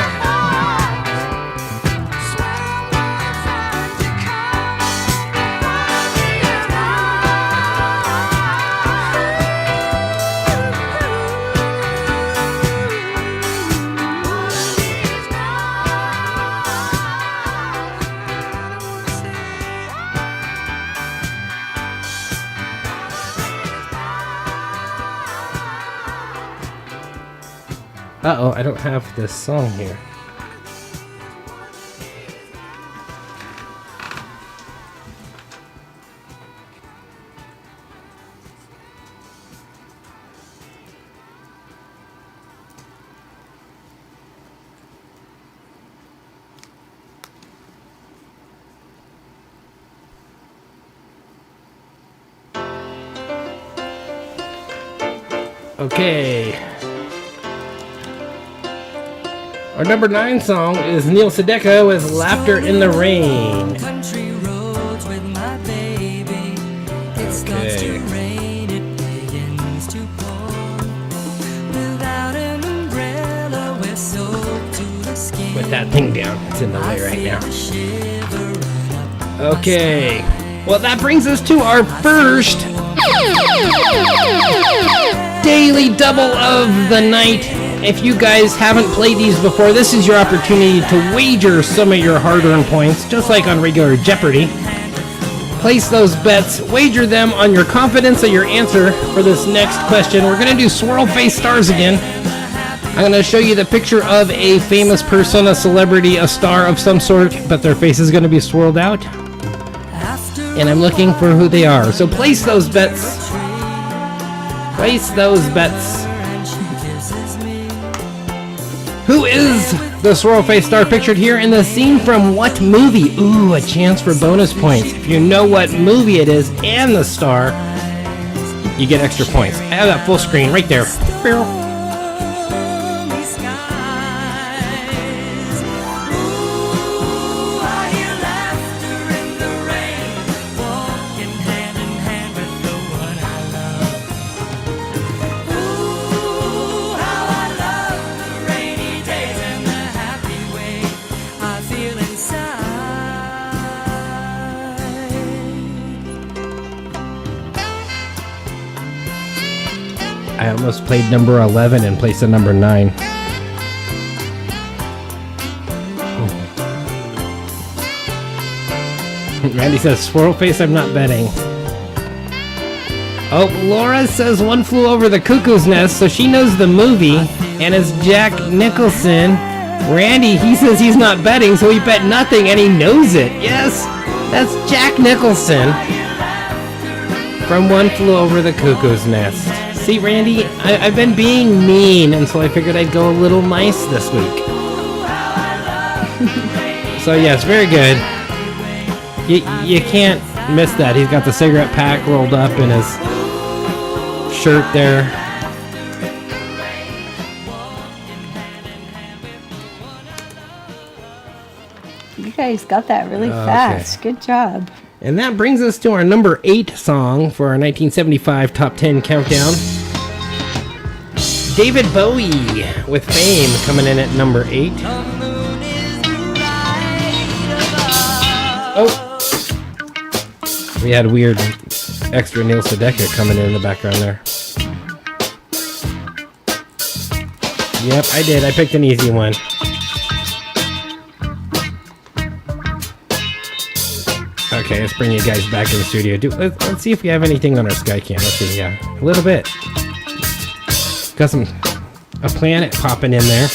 Speaker 1: Uh-oh, I don't have this song here. Okay. Our number 9 song is Neil Sedaka with Laughter in the Rain.
Speaker 5: Country roads with my baby. It starts to rain, it begins to pour. Without an umbrella, we're soaked to the skin.
Speaker 1: Put that thing down. It's in the way right now.
Speaker 5: A shiver right up my
Speaker 1: Okay. Well, that brings us to our first daily double of the night. If you guys haven't played these before, this is your opportunity to wager some of your hard-earned points, just like on regular Jeopardy. Place those bets, wager them on your confidence of your answer for this next question. We're going to do swirl face stars again. I'm going to show you the picture of a famous person, a celebrity, a star of some sort, but their face is going to be swirled out. And I'm looking for who they are. So place those bets. Place those bets. Who is the swirl face star pictured here in the scene from what movie? Ooh, a chance for bonus points. If you know what movie it is and the star, you get extra points. I have that full screen right there. I almost played number 11 in place of number 9. Randy says, Swirl Face, I'm not betting. Oh, Laura says One Flew Over the Cuckoo's Nest, so she knows the movie, and it's Jack Nicholson. Randy, he says he's not betting, so he bet nothing, and he knows it. Yes, that's Jack Nicholson from One Flew Over the Cuckoo's Nest. See, Randy, I've been being mean, and so I figured I'd go a little nice this week. So yes, very good. You can't miss that. He's got the cigarette pack rolled up in his shirt there.
Speaker 3: You guys got that really fast. Good job.
Speaker 1: And that brings us to our number 8 song for our 1975 Top 10 Countdown. David Bowie with Fame coming in at number 8. Oh! We had weird extra Neil Sedaka coming in the background there. Yep, I did. I picked an easy one. Okay, let's bring you guys back in the studio. Let's see if we have anything on our Skycam. Let's see, yeah, a little bit. Got a planet popping in there.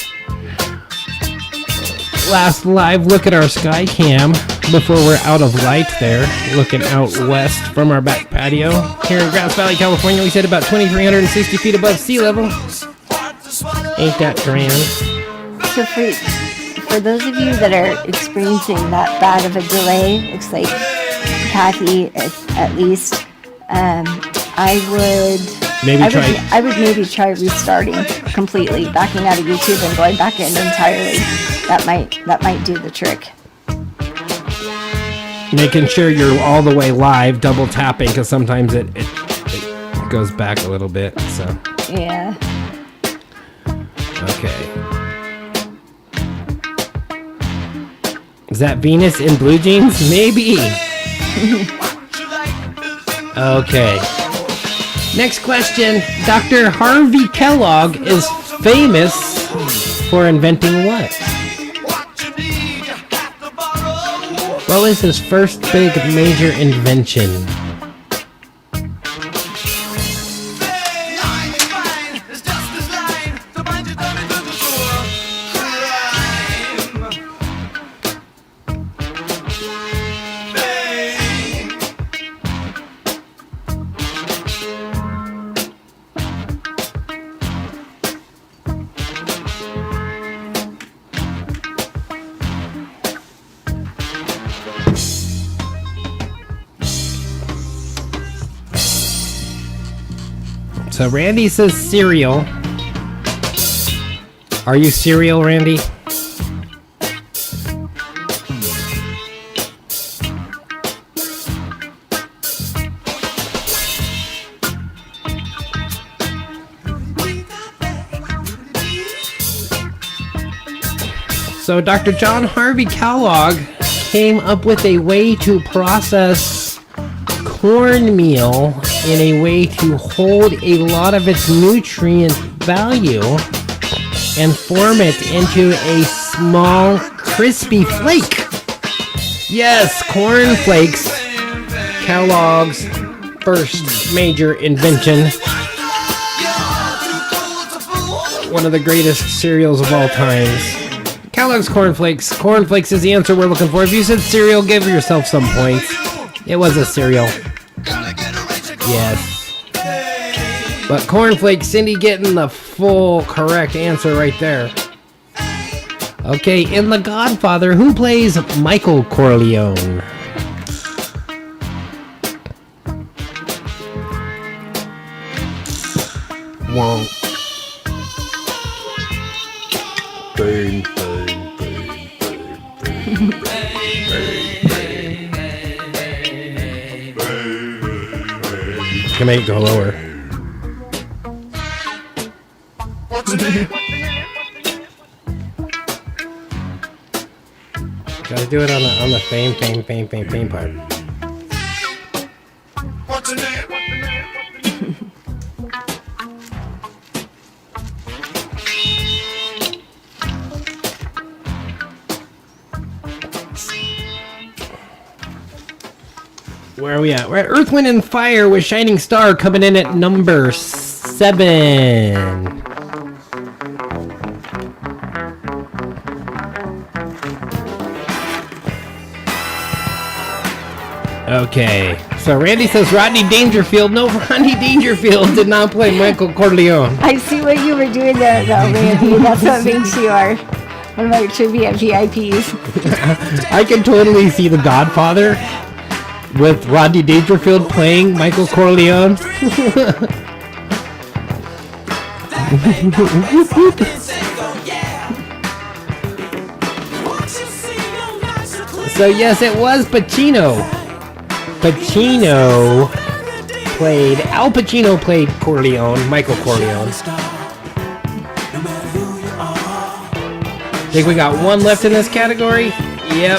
Speaker 1: Last live look at our Skycam before we're out of light there, looking out west from our back patio here in Grass Valley, California. We said about 2,360 feet above sea level. Ain't that grand?
Speaker 3: So for those of you that are experiencing that bad of a delay, looks like Kathy at least, I would maybe try restarting completely, backing out of YouTube and going back in entirely. That might do the trick.
Speaker 1: Making sure you're all the way live, double tapping, because sometimes it goes back a little bit. So
Speaker 3: yeah.
Speaker 1: Okay. Is that Venus in blue jeans? Maybe. Okay. Next question. Dr. Harvey Kellogg is famous for inventing what? What was his first big major invention? So Randy says cereal. Are you cereal, Randy? So Dr. John Harvey Kellogg came up with a way to process cornmeal in a way to hold a lot of its nutrient value and form it into a small crispy flake. Yes, corn flakes, Kellogg's first major invention. One of the greatest cereals of all times. Kellogg's Corn Flakes. Corn Flakes is the answer we're looking for. If you said cereal, give yourself some points. It was a cereal. Yes. But Corn Flakes, Cindy getting the full correct answer right there. Okay, in The Godfather, who plays Michael Corleone? Wonk. Burn, burn, burn, burn. Can make it go lower. Gotta do it on the fame part. Where are we at? We're at Earth, Wind, and Fire with Shining Star coming in at number 7. Okay, so Randy says Rodney Dangerfield. No, Rodney Dangerfield did not play Michael Corleone.
Speaker 3: I see what you were doing there, though, Randy. That's what makes you our one of our trivia VIPs.
Speaker 1: I can totally see The Godfather with Rodney Dangerfield playing Michael Corleone. So yes, it was Pacino. Al Pacino played Corleone, Michael Corleone. Think we got one left in this category? Yep.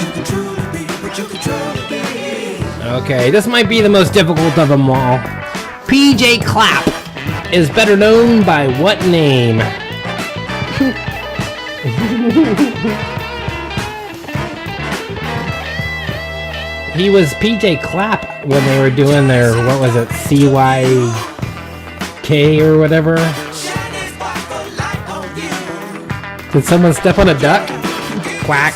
Speaker 1: Okay, this might be the most difficult of them all. PJ Clapp is better known by what name? He was PJ Clapp when they were doing their, what was it, CYK or whatever? Did someone step on a duck? Quack.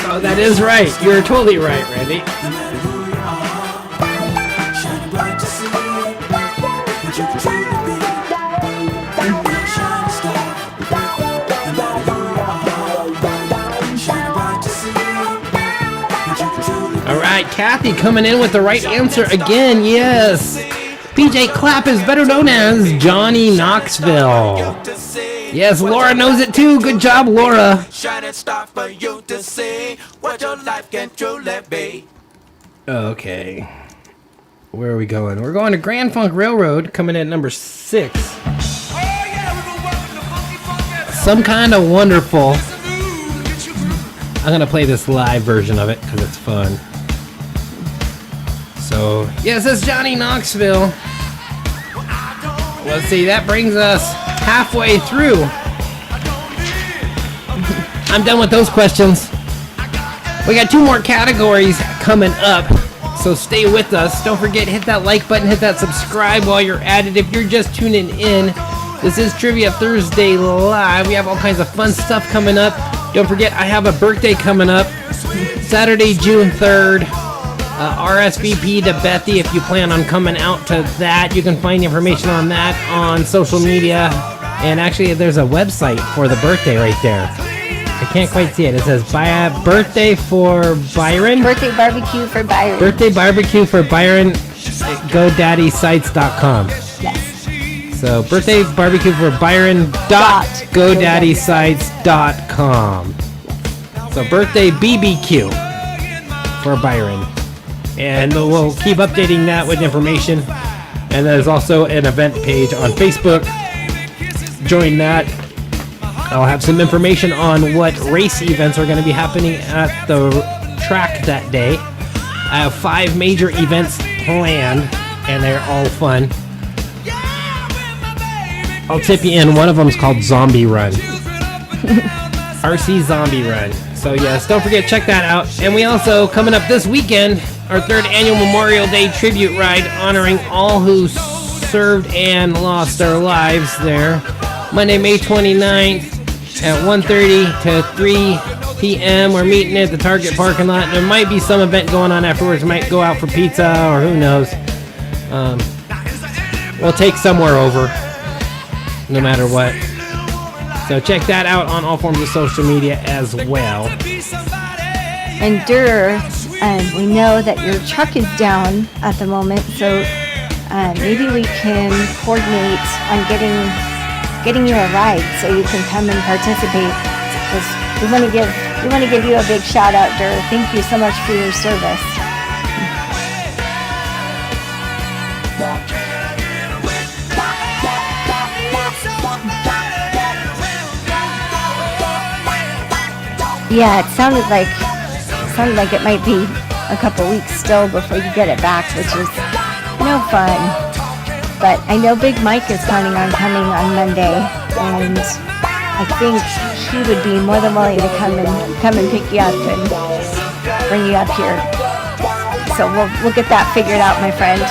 Speaker 1: Oh, that is right. You're totally right, Randy. All right, Kathy coming in with the right answer again. Yes. PJ Clapp is better known as Johnny Knoxville. Yes, Laura knows it too. Good job, Laura.
Speaker 2: Shining star for you to see what your life can truly be.
Speaker 1: Okay. Where are we going? We're going to Grand Funk Railroad, coming in at number 6. Some Kind of Wonderful. I'm going to play this live version of it because it's fun. So, yes, it's Johnny Knoxville. Let's see, that brings us halfway through. I'm done with those questions. We got 2 more categories coming up, so stay with us. Don't forget, hit that like button, hit that subscribe while you're at it. If you're just tuning in, this is Trivia Thursday Live. We have all kinds of fun stuff coming up. Don't forget, I have a birthday coming up, Saturday, June 3rd. RSVP to Bethy if you plan on coming out to that. You can find information on that on social media. And actually, there's a website for the birthday right there. I can't quite see it. It says birthday for Byron.
Speaker 3: Birthday barbecue for Byron.
Speaker 1: Birthday barbecue for Byron. GoDaddySites.com.
Speaker 3: Yes.
Speaker 1: So birthday barbecue for Byron. GoDaddySites.com. So birthday BBQ for Byron. And we'll keep updating that with information. And there's also an event page on Facebook. Join that. I'll have some information on what race events are going to be happening at the track that day. I have 5 major events planned, and they're all fun. I'll tip you in. One of them is called Zombie Run. RC Zombie Run. So yes, don't forget, check that out. And we also, coming up this weekend, our 3rd annual Memorial Day tribute ride honoring all who served and lost their lives there. Monday, May 29th at 1:30 to 3 p.m. We're meeting at the Target parking lot. There might be some event going on afterwards. We might go out for pizza or who knows. We'll take somewhere over. no matter what. So check that out on all forms of social media as well.
Speaker 3: And Durr, we know that your truck is down at the moment, so maybe we can coordinate on getting you a ride so you can come and participate. We want to give you a big shout out, Durr. Thank you so much for your service. Yeah, it sounded like it might be a couple weeks still before you get it back, which is no fun. But I know Big Mike is planning on coming on Monday, and I think he would be more than willing to come and pick you up and bring you up here. So we'll get that figured out, my friend.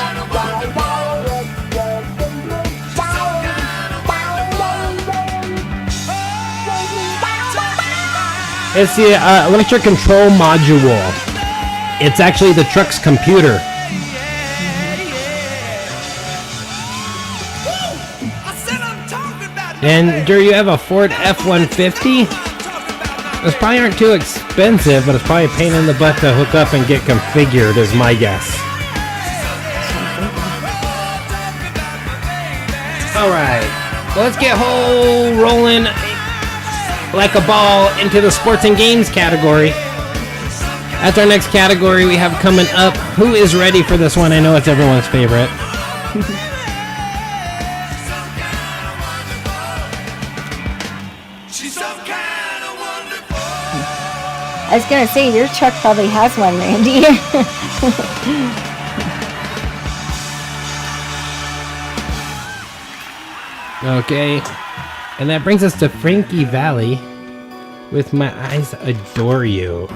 Speaker 1: It's the electric control module. It's actually the truck's computer. And do you have a Ford F-150? Those probably aren't too expensive, but it's probably a pain in the butt to hook up and get configured, is my guess. Alright, well, let's get rolling like a ball into the sports and games category. That's our next category we have coming up. Who is ready for this one? I know it's everyone's favorite.
Speaker 3: I was gonna say your truck probably has one, Randy.
Speaker 1: Okay, and that brings us to Frankie Valli with My Eyes Adore You.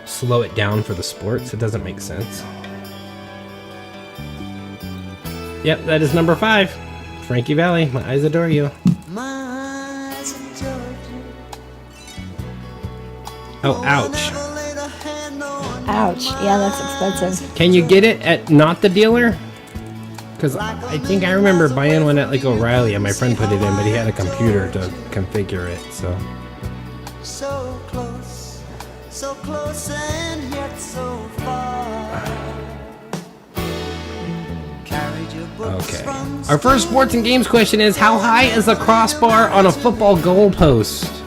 Speaker 1: Slow it down for the sports, it doesn't make sense. Yep, that is number 5. Frankie Valli, My Eyes Adore You. Oh, ouch.
Speaker 3: Ouch. Yeah, that's expensive.
Speaker 1: Can you get it at not the dealer? Because I think I remember buying one at like O'Reilly and my friend put it in, but he had a computer to configure it, so.
Speaker 2: So close and yet so far.
Speaker 1: Okay. Our first sports and games question is, how high is the crossbar on a football goalpost?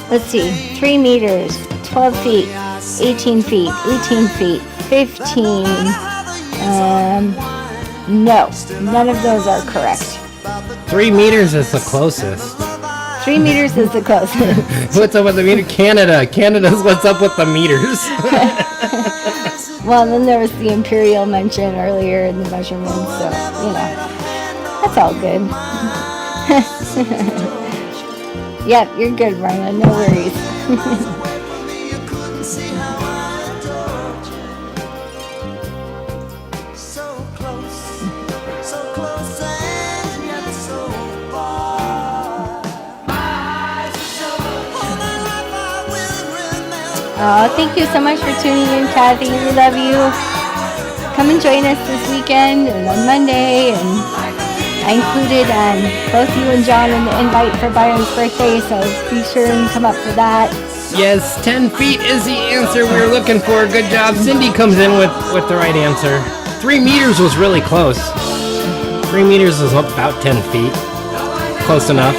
Speaker 3: Let's see, 3 meters, 12 feet, 18 feet, 18 feet, 15. No, none of those are correct.
Speaker 1: 3 meters is the closest.
Speaker 3: 3 meters is the closest.
Speaker 1: What's up with the meter? Canada. Canada's what's up with the meters.
Speaker 3: Well, then there was the imperial mention earlier in the measurements, so, you know, that's all good. Yep, you're good, Ryan. No worries. Oh, thank you so much for tuning in, Kathy. We love you. Come and join us this weekend and on Monday. And I included both you and John in the invite for Byron's birthday, so be sure and come up for that.
Speaker 1: Yes, 10 feet is the answer we were looking for. Good job. Cindy comes in with the right answer. 3 meters was really close. 3 meters is about 10 feet. close enough.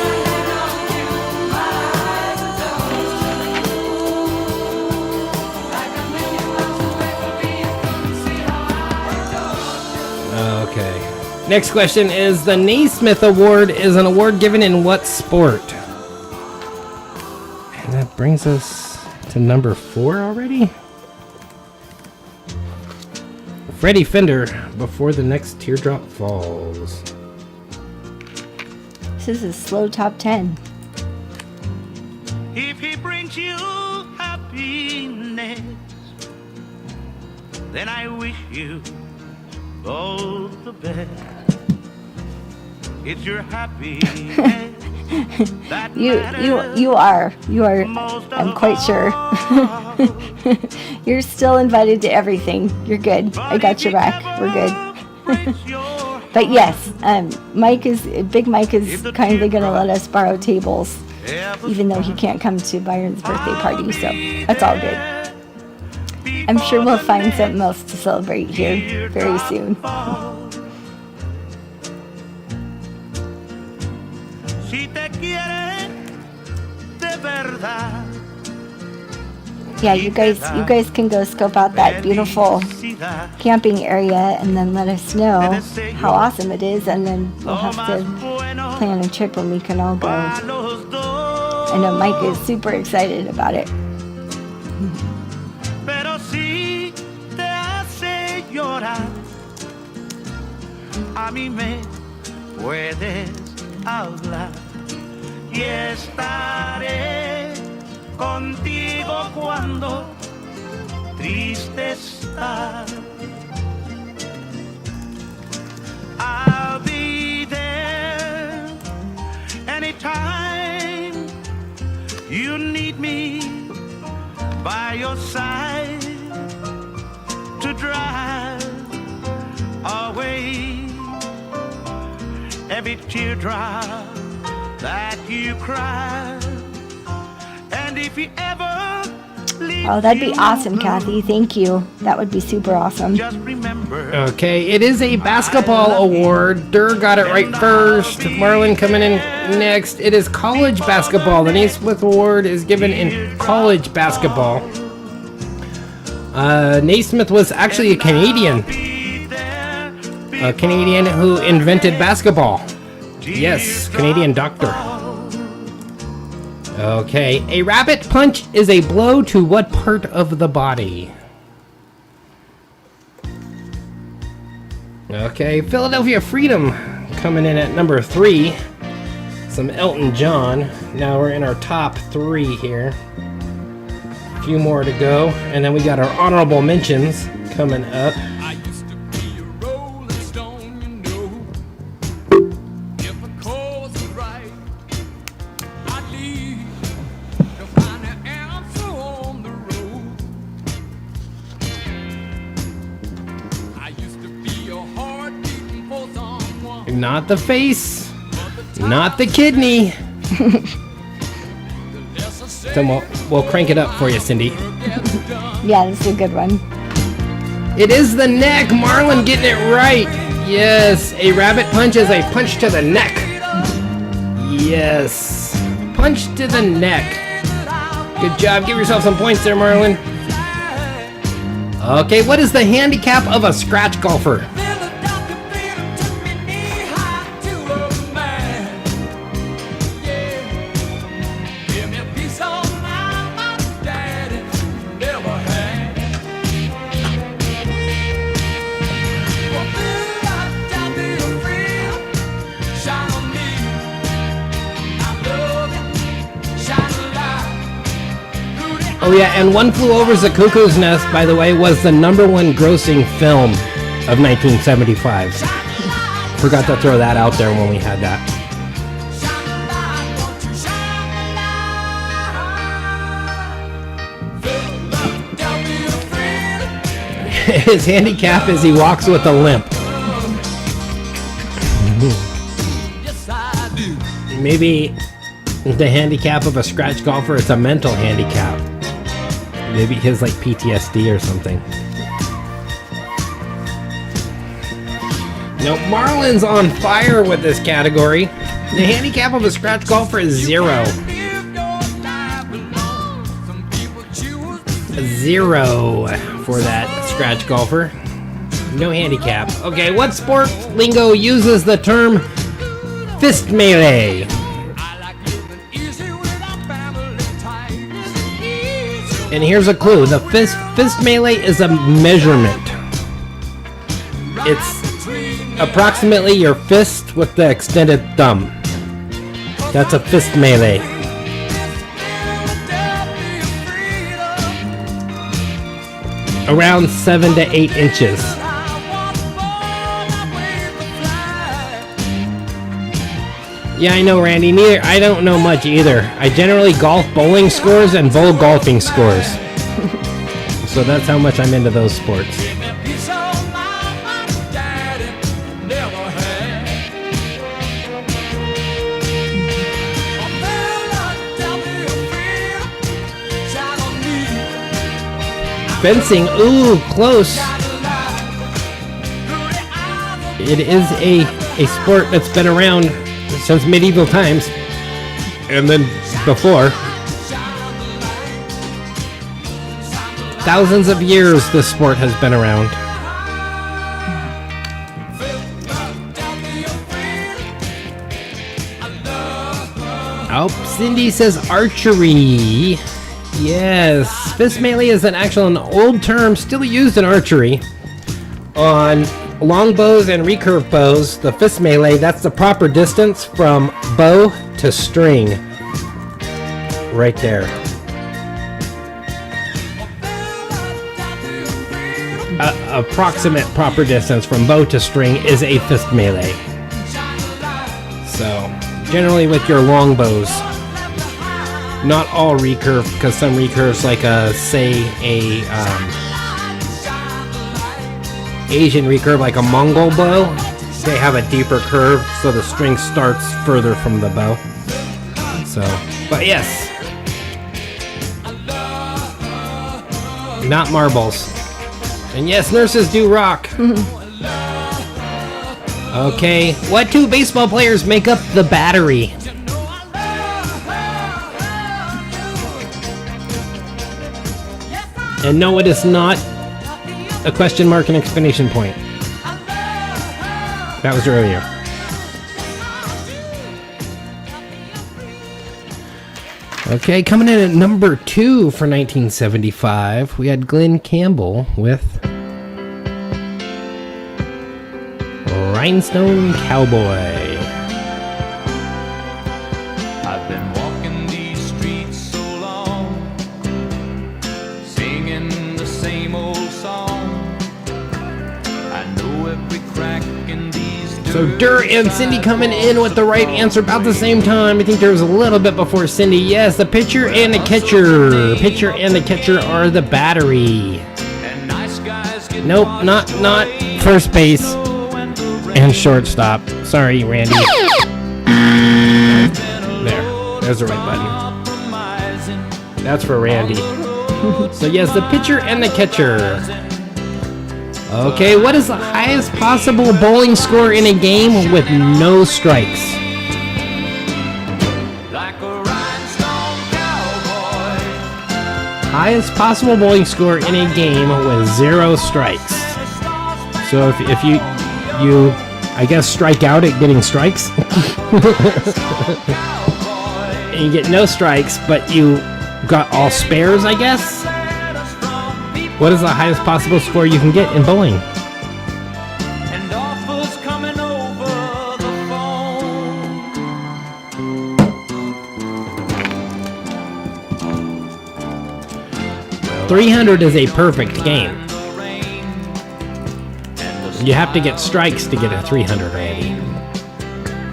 Speaker 1: Okay. Next question is, the Naismith Award is an award given in what sport? And that brings us to number 4 already? Freddie Fender, Before the Next Teardrop Falls.
Speaker 3: This is a slow top 10.
Speaker 2: If he brings you happiness, then I wish you both the best. It's your happiness that
Speaker 3: You are. I'm quite sure. You're still invited to everything. You're good. I got your back. We're good. But yes, Big Mike is kindly going to let us borrow tables, even though he can't come to Byron's birthday party, so that's all good. I'm sure we'll find something else to celebrate here very soon. Yeah, you guys can go scope out that beautiful camping area and then let us know how awesome it is, and then we'll have to plan a trip when we can all go. I know Mike is super excited about it.
Speaker 2: Pero si te hace llorar, a mí me puedes hablar y estaré contigo cuando triste estás. I'll be there anytime you need me by your side to drive away every teardrop that you cry. And if you ever leave,
Speaker 3: Oh, that'd be awesome, Kathy. Thank you. That would be super awesome.
Speaker 2: just remember.
Speaker 1: Okay, it is a basketball award. Durr got it right first. Marlon coming in next. It is college basketball. The Naismith Award is given in college basketball. Naismith was actually a Canadian who invented basketball. Yes, Canadian doctor. Okay, a rabbit punch is a blow to what part of the body? Okay, Philadelphia Freedom coming in at number 3. Some Elton John. Now we're in our top 3 here. A few more to go, and then we got our honorable mentions coming up.
Speaker 6: I used to be a rolling stone, you know. If the cause was right, I'd leave to find an answer on the road. I used to be a heart beating for someone.
Speaker 1: Not the face, not the kidney. So we'll crank it up for you, Cindy.
Speaker 3: Yeah, this is a good one.
Speaker 1: It is the neck. Marlon getting it right. Yes, a rabbit punch is a punch to the neck. Yes, punch to the neck. Good job. Give yourself some points there, Marlon. Okay, what is the handicap of a scratch golfer? Oh yeah, and One Flew Over the Cuckoo's Nest, by the way, was the #1 grossing film of 1975. Forgot to throw that out there when we had that. His handicap is he walks with a limp. Maybe the handicap of a scratch golfer is a mental handicap. Maybe his like PTSD or something. Nope, Marlon's on fire with this category. The handicap of a scratch golfer is 0. 0 for that scratch golfer. No handicap. Okay, what sport lingo uses the term fist melee? And here's a clue. The fist melee is a measurement. It's approximately your fist with the extended thumb. That's a fist melee. Around 7 to 8 inches. Yeah, I know, Randy. I don't know much either. I generally golf bowling scores and bowl golfing scores. So that's how much I'm into those sports. Fencing, ooh, close. It is a sport that's been around since medieval times, and then before. Thousands of years this sport has been around. Oh, Cindy says archery. Yes, fist melee is an old term still used in archery. On long bows and recurve bows, the fist melee, that's the proper distance from bow to string. Right there. Approximate proper distance from bow to string is a fist melee. So, generally with your long bows. Not all recurve, because some recurves, like Asian recurve, like a Mongol bow, they have a deeper curve, so the string starts further from the bow. So, but yes, not marbles. And yes, nurses do rock. Okay, what two baseball players make up the battery? And no, it is not a question mark and exclamation point. That was earlier. Okay, coming in at number 2 for 1975, we had Glenn Campbell with Rhinestone Cowboy.
Speaker 2: I've been walking these streets so long, singing the same old song. I know every crack in these
Speaker 1: So Dur and Cindy coming in with the right answer about the same time. I think there was a little bit before Cindy. Yes, the pitcher and the catcher. Pitcher and the catcher are the battery.
Speaker 2: and nice guys get
Speaker 1: Nope, not first base and shortstop. Sorry, Randy. There's the right button. That's for Randy. So yes, the pitcher and the catcher. Okay, what is the highest possible bowling score in a game with no strikes?
Speaker 2: like a rhinestone cowboy.
Speaker 1: Highest possible bowling score in a game with 0 strikes. So if you I guess strike out at getting strikes. And you get no strikes, but you got all spares, I guess. What is the highest possible score you can get in bowling?
Speaker 2: And offers coming over the phone.
Speaker 1: 300 is a perfect game. You have to get strikes to get a 300, Randy.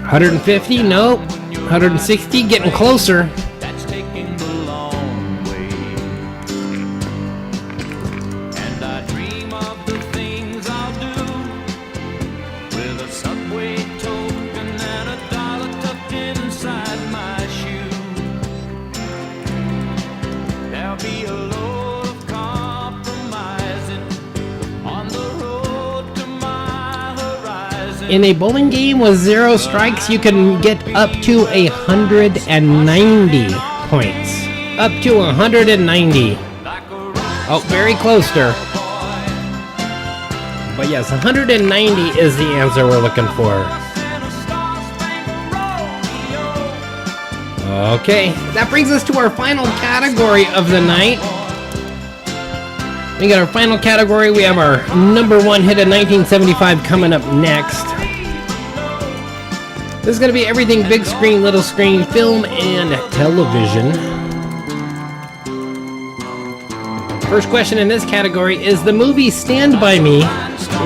Speaker 1: 150? Nope. 160? Getting closer.
Speaker 2: That's taking the long way. And I dream of the things I'll do with a subway token and a dollar tucked inside my shoe. There'll be a load of compromising on the road to my horizon.
Speaker 1: In a bowling game with 0 strikes, you can get up to 190 points. Up to 190. Oh, very close, sir. But yes, 190 is the answer we're looking for. Okay, that brings us to our final category of the night. We got our final category. We have our number 1 hit of 1975 coming up next. This is going to be everything big screen, little screen, film, and television. First question in this category is the movie Stand By Me.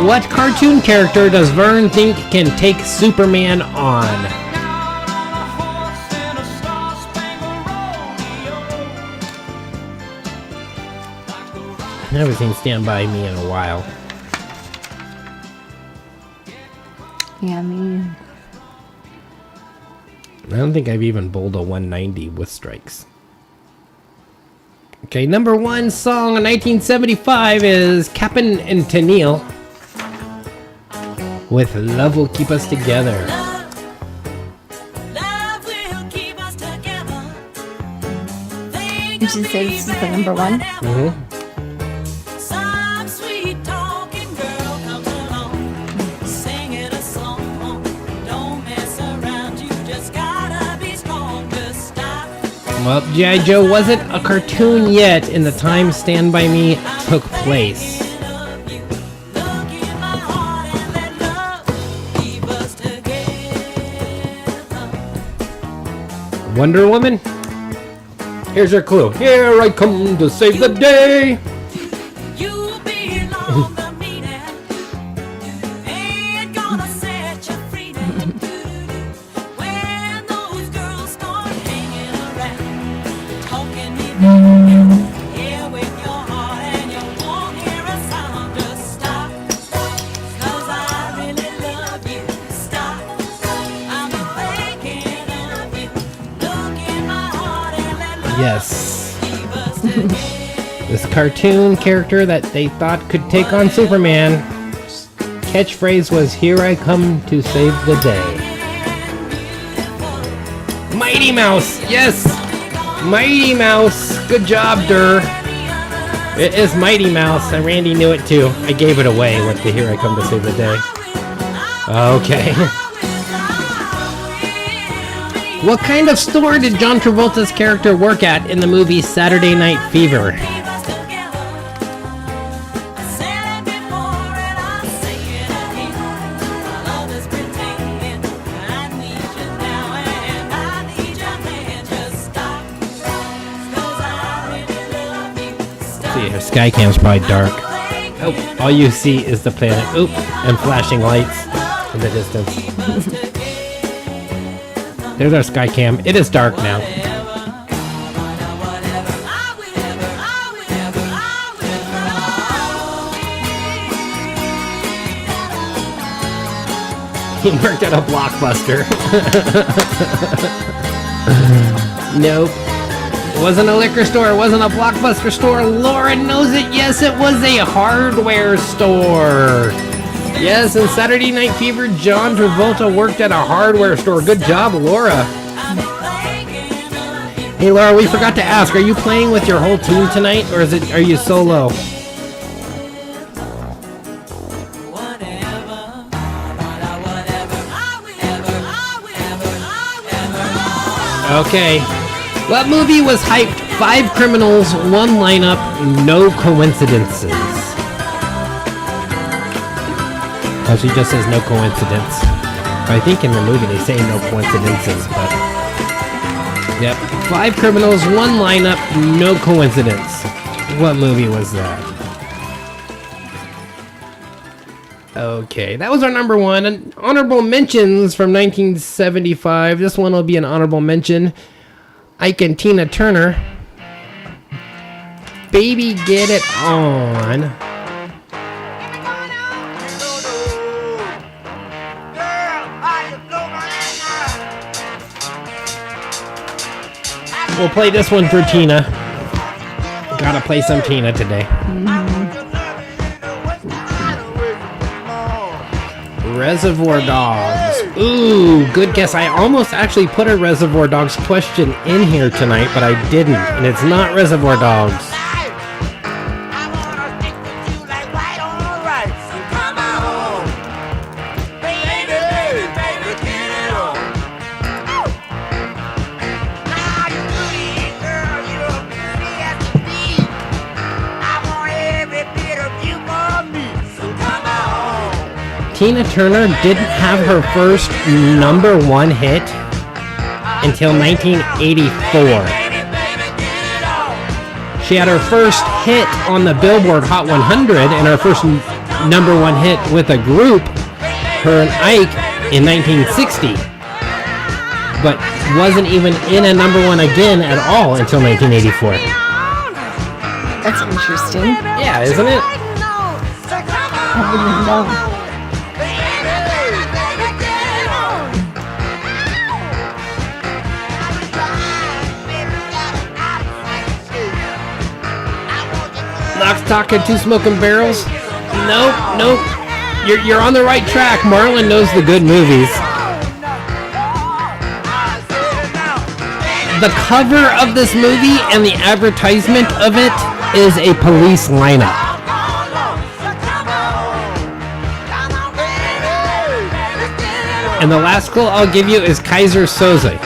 Speaker 1: What cartoon character does Vern think can take Superman on? I haven't seen Stand By Me in a while.
Speaker 3: Yeah, I mean,
Speaker 1: I don't think I've even bowled a 190 with strikes. Okay, number 1 song in 1975 is Cap'n and Tennille with Love Will Keep Us Together.
Speaker 3: you should say this is the number 1.
Speaker 1: Mm-hmm.
Speaker 2: Some sweet talking girl comes along, singing a song. Don't mess around, you just gotta be strong to stop.
Speaker 1: Well, G.I. Joe wasn't a cartoon yet in the time Stand By Me took place. Wonder Woman? Here's your clue. Here I come to save the day.
Speaker 2: You belong to me now. Ain't gonna set you free now. When those girls start hanging around, talking me back, here with your heart and you won't hear a sound. Just stop, 'cause I really love you. Stop, I'm thinking of you. Look in my heart and let love
Speaker 1: Yes.
Speaker 2: keep us together.
Speaker 1: This cartoon character that they thought could take on Superman. Catchphrase was, "Here I come to save the day." Mighty Mouse! Yes! Mighty Mouse! Good job, Durr. It is Mighty Mouse, and Randy knew it too. I gave it away with the "Here I come to save the day." Okay. What kind of store did John Travolta's character work at in the movie Saturday Night Fever? See, her sky cam's probably dark. Oh, all you see is the planet. Oop, and flashing lights in the distance. There's our sky cam. It is dark now. He worked at a Blockbuster. Nope. It wasn't a liquor store. It wasn't a Blockbuster store. Laura knows it. Yes, it was a hardware store. Yes, in Saturday Night Fever, John Travolta worked at a hardware store. Good job, Laura. Hey, Laura, we forgot to ask. Are you playing with your whole team tonight, or are you solo? Okay. What movie was hyped? 5 criminals, 1 lineup, no coincidences. Oh, she just says no coincidence. I think in the movie they say no coincidences, but... Yep. 5 criminals, 1 lineup, no coincidence. What movie was that? Okay, that was our number 1. An honorable mentions from 1975. This one will be an honorable mention. Ike and Tina Turner. Baby Get It On. We'll play this one for Tina. Gotta play some Tina today. Reservoir Dogs. Ooh, good guess. I almost actually put a Reservoir Dogs question in here tonight, but I didn't. And it's not Reservoir Dogs. Tina Turner didn't have her first number one hit until 1984. She had her first hit on the Billboard Hot 100 and her first number one hit with a group, her and Ike, in 1960. But wasn't even in a number one again at all until 1984.
Speaker 3: That's interesting.
Speaker 1: Yeah, isn't it?
Speaker 3: I wouldn't know.
Speaker 1: Lock, Stock, and Two Smoking Barrels? Nope. You're on the right track. Marlon knows the good movies. The cover of this movie and the advertisement of it is a police lineup. And the last clue I'll give you is Kaiser Soze.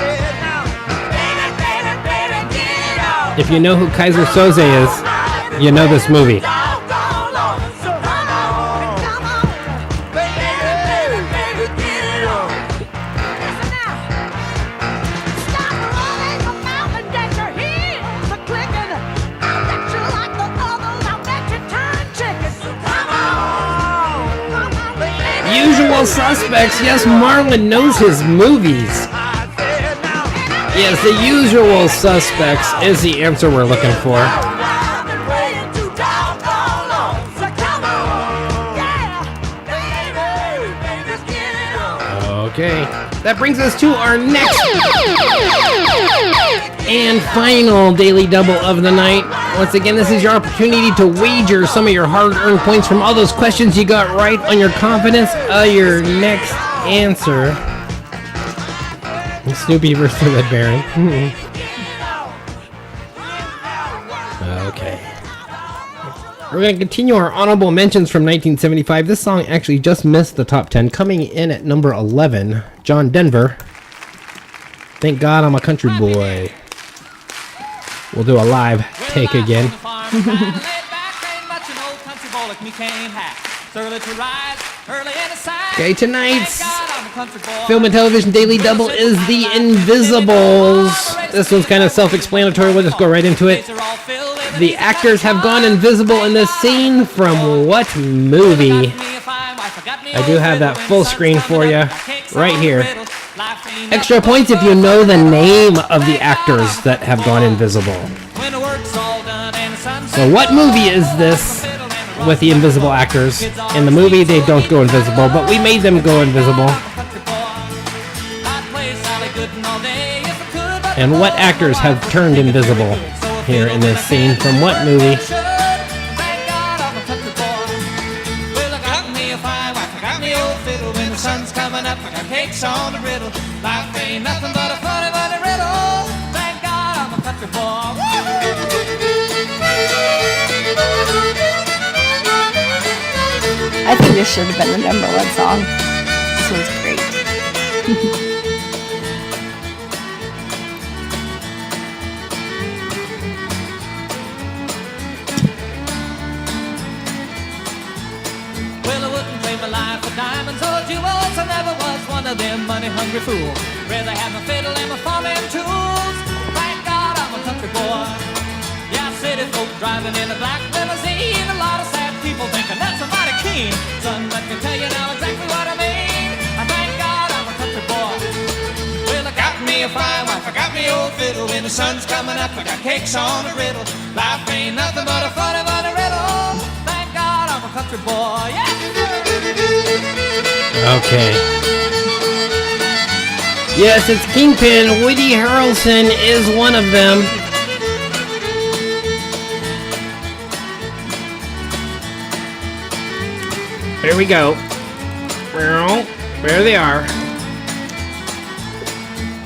Speaker 1: If you know who Kaiser Soze is, you know this movie. Usual Suspects. Yes, Marlon knows his movies. Yes, The Usual Suspects is the answer we're looking for. Okay, that brings us to our next and final Daily Double of the night. Once again, this is your opportunity to wager some of your hard-earned points from all those questions you got right on your confidence of your next answer. Snoopy versus the Red Baron. Okay. We're going to continue our honorable mentions from 1975. This song actually just missed the top 10, coming in at number 11, John Denver. Thank God I'm a country boy. We'll do a live take again. Okay, tonight's Film and Television Daily Double is The Invisibles. This one's kind of self-explanatory. We'll just go right into it. The actors have gone invisible in this scene from what movie? I do have that full screen for you right here. Extra points if you know the name of the actors that have gone invisible. So what movie is this with the invisible actors? In the movie, they don't go invisible, but we made them go invisible. And what actors have turned invisible here in this scene from what movie?
Speaker 3: I think this should have been the number one song. This was great.
Speaker 7: Well, I wouldn't trade my life for diamonds or jewels. I never was one of them money-hungry fools. Rather have my fiddle and my farming tools. Thank God I'm a country boy. Yeah, city folk driving in a black limousine. A lot of sad people thinking that's a mighty keen. Son, let me tell you now exactly what I mean. I thank God I'm a country boy. Well, I got me a fine wife, I got me old fiddle. When the sun's coming up, I got cakes on the griddle. Life ain't nothing but a funny riddle. Thank God I'm a country boy. Yeah.
Speaker 1: Okay. Yes, it's Kingpin. Woody Harrelson is one of them. Here we go. Well, there they are.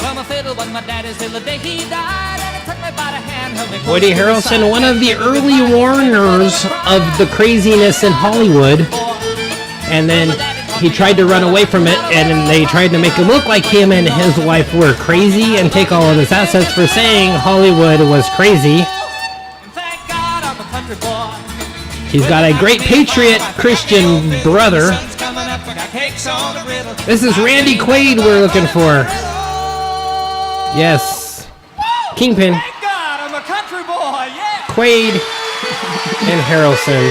Speaker 7: Well, my fiddle was my daddy's till the day he died, and it took me by the hand, held me close
Speaker 1: Woody
Speaker 7: to the
Speaker 1: Harrelson,
Speaker 7: side.
Speaker 1: one of the early warners of the craziness in Hollywood. And then he tried to run away from it, and then they tried to make it look like him and his wife were crazy and take all of his assets for saying Hollywood was crazy.
Speaker 7: Thank God I'm a country boy.
Speaker 1: He's got a great patriot Christian brother.
Speaker 7: Sun's coming up, I got cakes on the griddle.
Speaker 1: This is Randy Quaid we're looking for. Yes. Kingpin,
Speaker 7: Thank God I'm a country boy, yeah.
Speaker 1: Quaid, and Harrelson.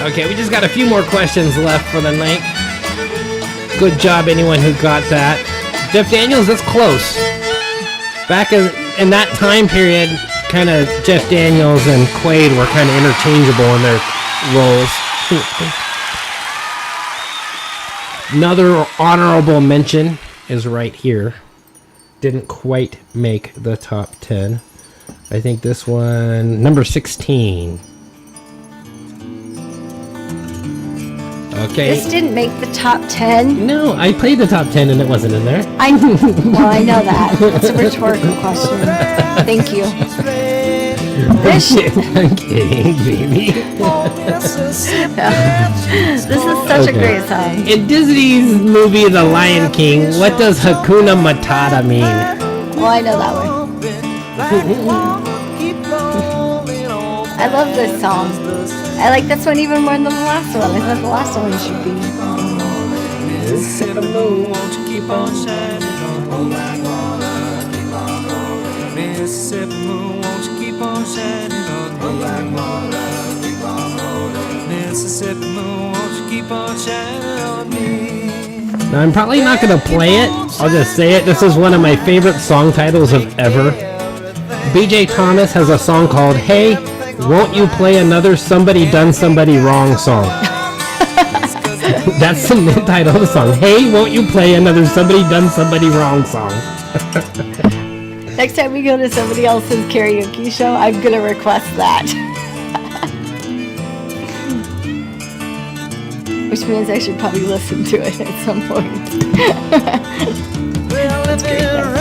Speaker 1: Okay, we just got a few more questions left for the night. Good job, anyone who got that. Jeff Daniels, that's close. Back in that time period, kind of Jeff Daniels and Quaid were kind of interchangeable in their roles. Another honorable mention is right here. Didn't quite make the top 10. I think this one, number 16. Okay.
Speaker 3: This didn't make the top 10.
Speaker 1: No, I played the top 10 and it wasn't in there.
Speaker 3: I know that. It's a rhetorical question. Thank you. This,
Speaker 1: I'm kidding, baby.
Speaker 3: this is such a great song.
Speaker 1: In Disney's movie The Lion King, what does Hakuna Matata mean?
Speaker 3: Well, I know that one. I love this song. I like this one even more than the last one. I thought the last one should be.
Speaker 5: Mississippi moon, won't you keep on shining on me? Mississippi moon, won't you keep on shining on me? Mississippi moon, won't you keep on shining on me?
Speaker 1: Now, I'm probably not going to play it. I'll just say it. This is one of my favorite song titles of ever. BJ Thomas has a song called Hey, Won't You Play Another Somebody Done Somebody Wrong song. That's the title of the song. Hey, won't you play another Somebody Done Somebody Wrong song?
Speaker 3: Next time we go to somebody else's karaoke show, I'm gonna request that. Which means I should probably listen to it at some point. That's great, though.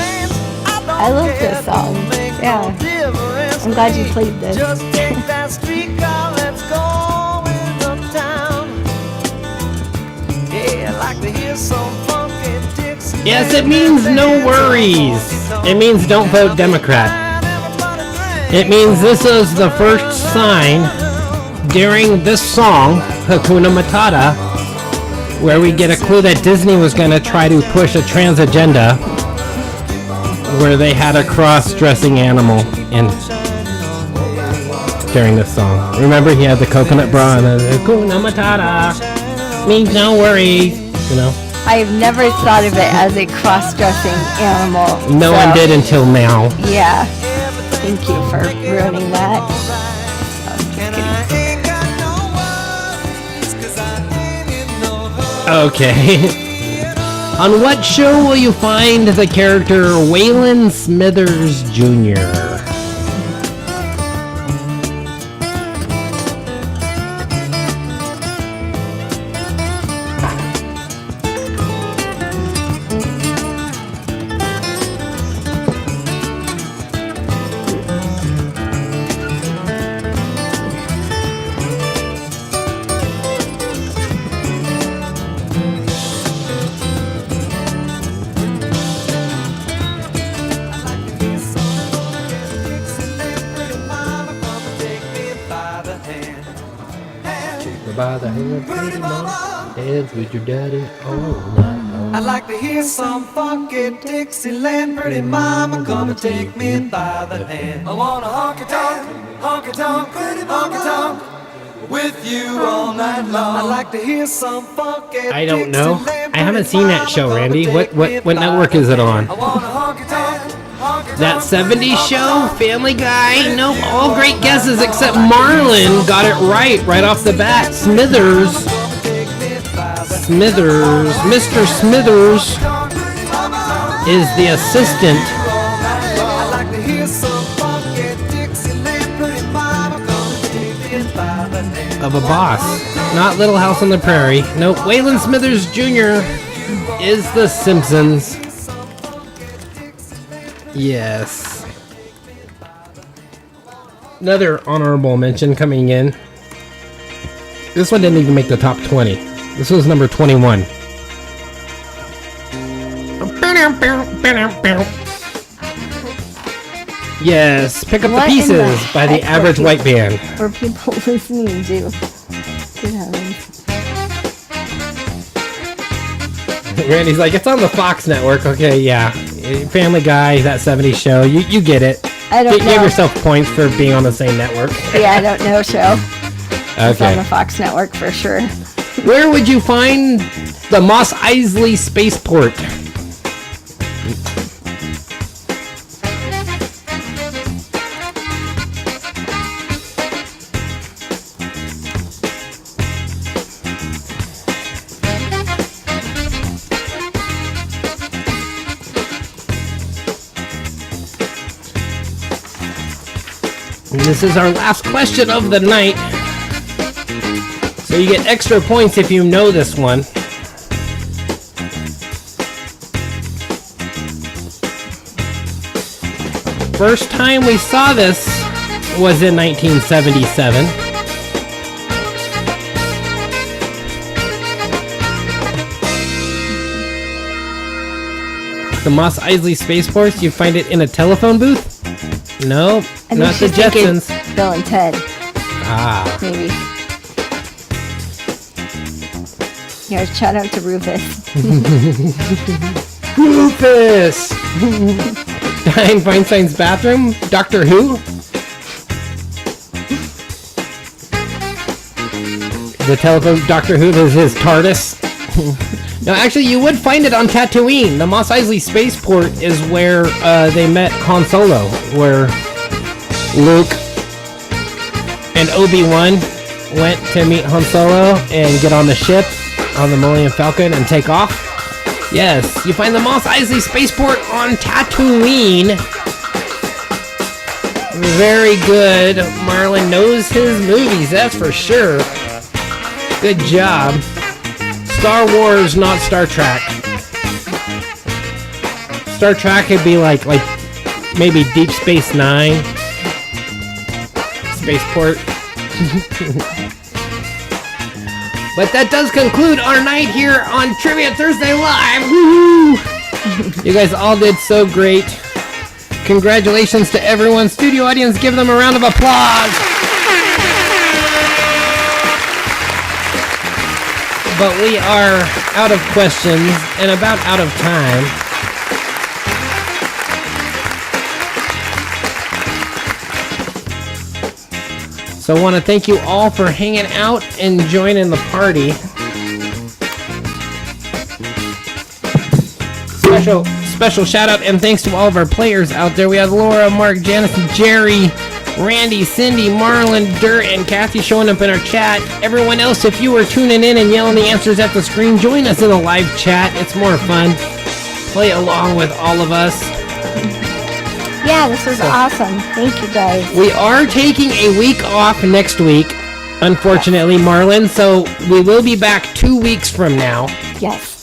Speaker 3: I love this song. Yeah. I'm glad you played this.
Speaker 5: Just take that streetcar, let's go uptown. Yeah, I like to hear some funky Dixie.
Speaker 1: Yes, it means no worries. It means don't vote Democrat. It means this is the first sign during this song, Hakuna Matata, where we get a clue that Disney was going to try to push a trans agenda where they had a cross-dressing animal in during this song. Remember, he had the coconut bra and the Hakuna Matata means no worries, you know.
Speaker 3: I have never thought of it as a cross-dressing animal.
Speaker 1: No one did until now.
Speaker 3: Yeah. Thank you for ruining that.
Speaker 1: Okay. On what show will you find the character Waylon Smithers Jr.? By the hand, pretty mama, dance with your daddy all night long.
Speaker 5: I'd like to hear some funky Dixieland. Pretty mama, come and take me by the hand. I wanna honky tonk, honky tonk, with you all night long. I'd like to hear some funky
Speaker 1: I don't know. I haven't seen that show, Randy. What network is it on?
Speaker 5: I wanna honky tonk,
Speaker 1: That 70s show? Family Guy? Nope. All great guesses except Marlon got it right off the bat. Smithers, Mr. Smithers is the assistant of a boss. Not Little House on the Prairie. Nope, Waylon Smithers Jr. is The Simpsons. Yes. Another honorable mention coming in. This one didn't even make the top 20. This was number 21. Yes, Pick Up the
Speaker 3: What in
Speaker 1: Pieces
Speaker 3: the
Speaker 1: by the
Speaker 3: heck
Speaker 1: Average
Speaker 3: were
Speaker 1: White Band.
Speaker 3: Were people listening to? Good heavens.
Speaker 1: Randy's like, it's on the Fox network. Okay, yeah. Family Guy, that 70s show. You get it.
Speaker 3: I don't
Speaker 1: Give
Speaker 3: know.
Speaker 1: yourself points for being on the same network.
Speaker 3: Yeah, I don't know, show. It's on
Speaker 1: Okay.
Speaker 3: the Fox network for sure.
Speaker 1: Where would you find the Mos Eisley Spaceport? And this is our last question of the night. So you get extra points if you know this one. First time we saw this was in 1977. The Mos Eisley Spaceport, you find it in a telephone booth? No,
Speaker 3: I
Speaker 1: not the
Speaker 3: think she's thinking
Speaker 1: Jetsons.
Speaker 3: Bill and Ted,
Speaker 1: Ah.
Speaker 3: maybe. Yeah, shout out to Rufus.
Speaker 1: Rufus! Diane Feinstein's bathroom? Doctor Who? The telephone Doctor Who is his TARDIS. No, actually, you would find it on Tatooine. The Mos Eisley Spaceport is where they met Han Solo, where Luke and Obi-Wan went to meet Han Solo and get on the ship on the Millennium Falcon and take off. Yes, you find the Mos Eisley Spaceport on Tatooine. Very good. Marlon knows his movies, that's for sure. Good job. Star Wars, not Star Trek. Star Trek could be like maybe Deep Space Nine. Spaceport. But that does conclude our night here on Trivia Thursday Live. Woo! You guys all did so great. Congratulations to everyone. Studio audience, give them a round of applause. But we are out of questions and about out of time. So I want to thank you all for hanging out and joining the party. Special shout out and thanks to all of our players out there. We have Laura, Mark, Janice, Jerry, Randy, Cindy, Marlon, Dirt, and Kathy showing up in our chat. Everyone else, if you are tuning in and yelling the answers at the screen, join us in the live chat. It's more fun. Play along with all of us.
Speaker 3: Yeah, this was awesome. Thank you guys.
Speaker 1: We are taking a week off next week, unfortunately, Marlon. So we will be back 2 weeks from now.
Speaker 3: Yes.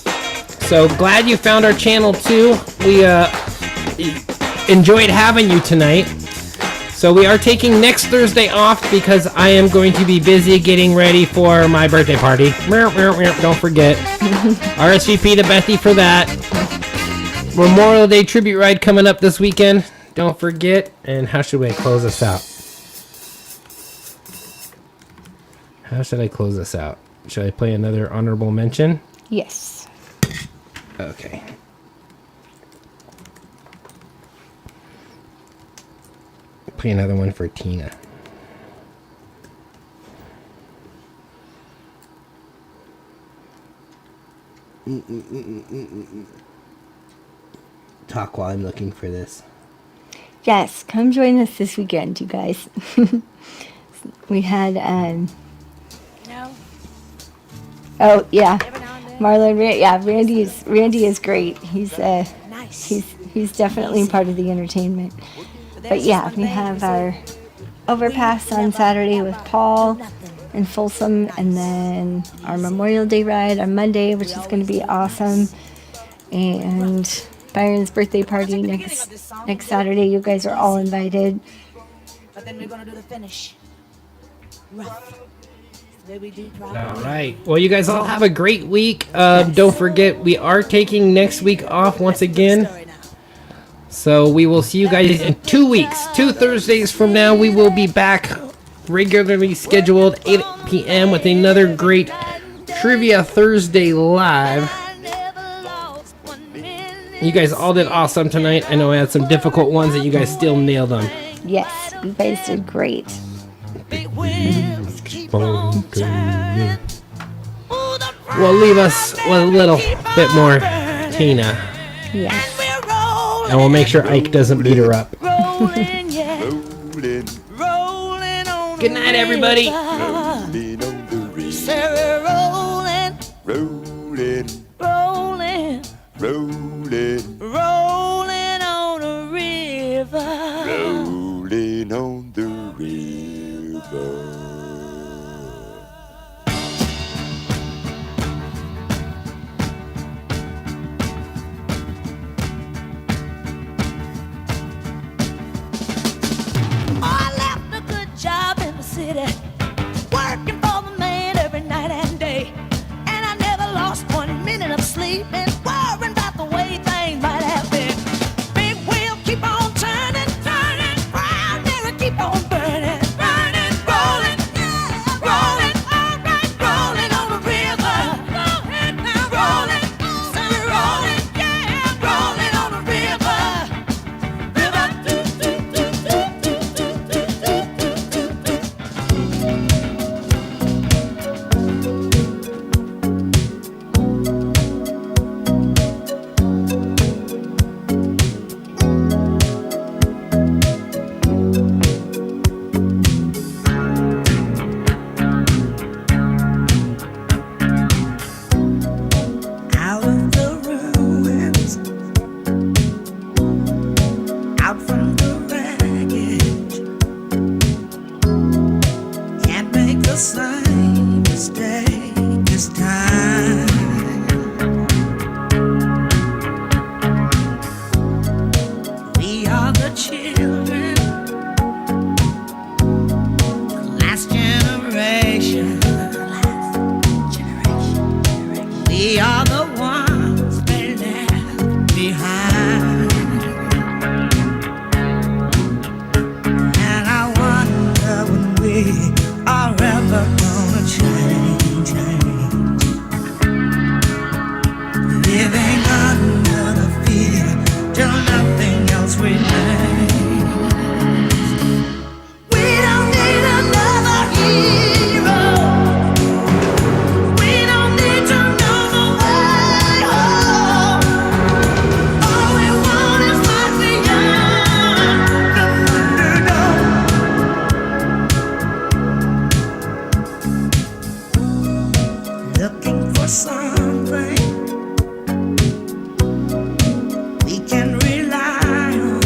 Speaker 1: So glad you found our channel too. We enjoyed having you tonight. So we are taking next Thursday off because I am going to be busy getting ready for my birthday party. Don't forget. RSVP to Bethy for that. Memorial Day tribute ride coming up this weekend. Don't forget. And how should we close this out? How should I close this out? Should I play another honorable mention?
Speaker 3: Yes.
Speaker 1: Okay. Play another one for Tina. Talk while I'm looking for this.
Speaker 3: Yes, come join us this weekend, you guys. We had,
Speaker 8: No.
Speaker 3: oh yeah,
Speaker 8: Every now and then.
Speaker 3: Marlon, Randy is great. He's
Speaker 8: Nice.
Speaker 3: he's definitely part of the entertainment. But yeah, we have our overpass on Saturday with Paul. in Folsom, and then our Memorial Day ride on Monday, which is going to be awesome. And Byron's birthday party next Saturday. You guys are all invited.
Speaker 8: But then we're gonna do the finish. Rough. The way we do
Speaker 1: All
Speaker 8: proper.
Speaker 1: right. Well, you guys all have a great week. Don't forget, we are taking next week off once again.
Speaker 8: Story now.
Speaker 1: So we will see you guys in 2 weeks. 2 Thursdays from now, we will be back regularly scheduled 8 p.m. with another great Trivia Thursday live. You guys all did awesome tonight. I know I had some difficult ones that you guys still nailed them.
Speaker 3: Yes, you guys did great.
Speaker 1: Well, leave us with a little bit more Tina.
Speaker 3: Yes.
Speaker 1: And we'll make sure Ike doesn't beat her up.
Speaker 8: Rolling, yeah.
Speaker 4: Rolling,
Speaker 8: Rolling on
Speaker 1: Good night, everybody.
Speaker 4: rolling on the river.
Speaker 8: Sarah rolling,
Speaker 4: Rolling,
Speaker 8: rolling,
Speaker 4: rolling,
Speaker 8: rolling on a river.
Speaker 4: rolling on the river.
Speaker 8: I left a good job in the city, working for the man every night and day. And I never lost 1 minute of sleep and worrying about the way things might have been. Big wheel keep on turning, turning, proud mirror keep on burning, burning, rolling, yeah, rolling, all right, rolling on the river. Go ahead now, rolling, say rolling, yeah, rolling on the river. River, do, do, do, do, do, do, do, do, do. Out of the ruins, out from the wreckage, can't make the same mistake this time. We are the children, the last generation. We are the ones they left behind. And I wonder when we are ever gonna change. Living under the fear till nothing else remains. We don't need another hero. We don't need to know the way home. All we want is what's beyond the underdog. Looking for something we can rely on.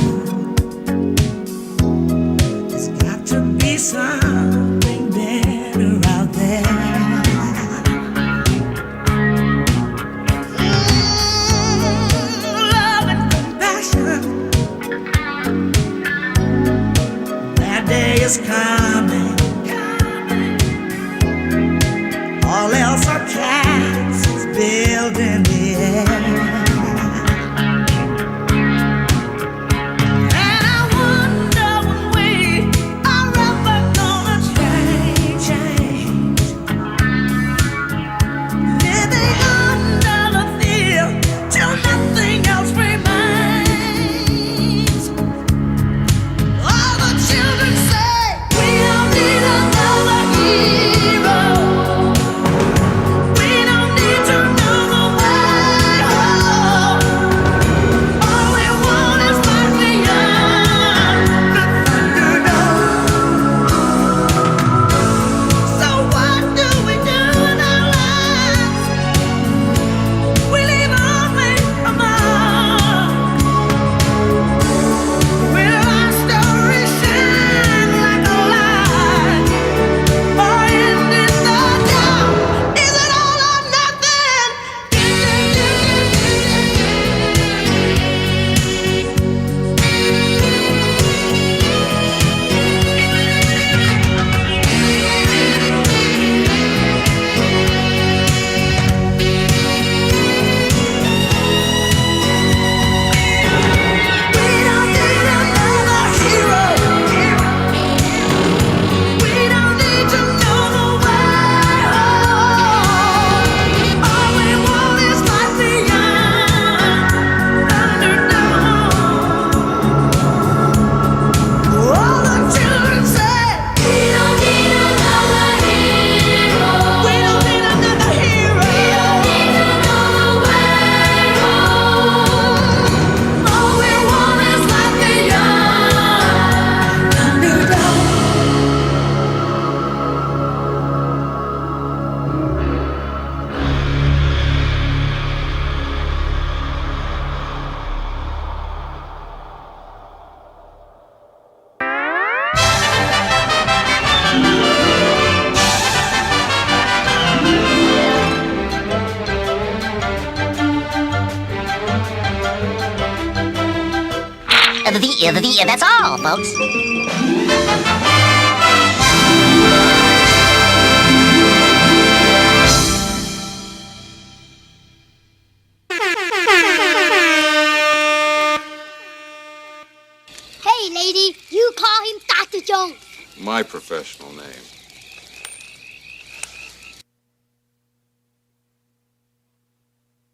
Speaker 8: There's got to be something better out there. Love and compassion. That day is coming. All else are castles built in the air. And I wonder when we are ever gonna change. Living under the fear till nothing else remains. All the children say we
Speaker 9: That's all, folks.
Speaker 10: Hey, lady, you call him Dr. Jones.
Speaker 11: My professional name.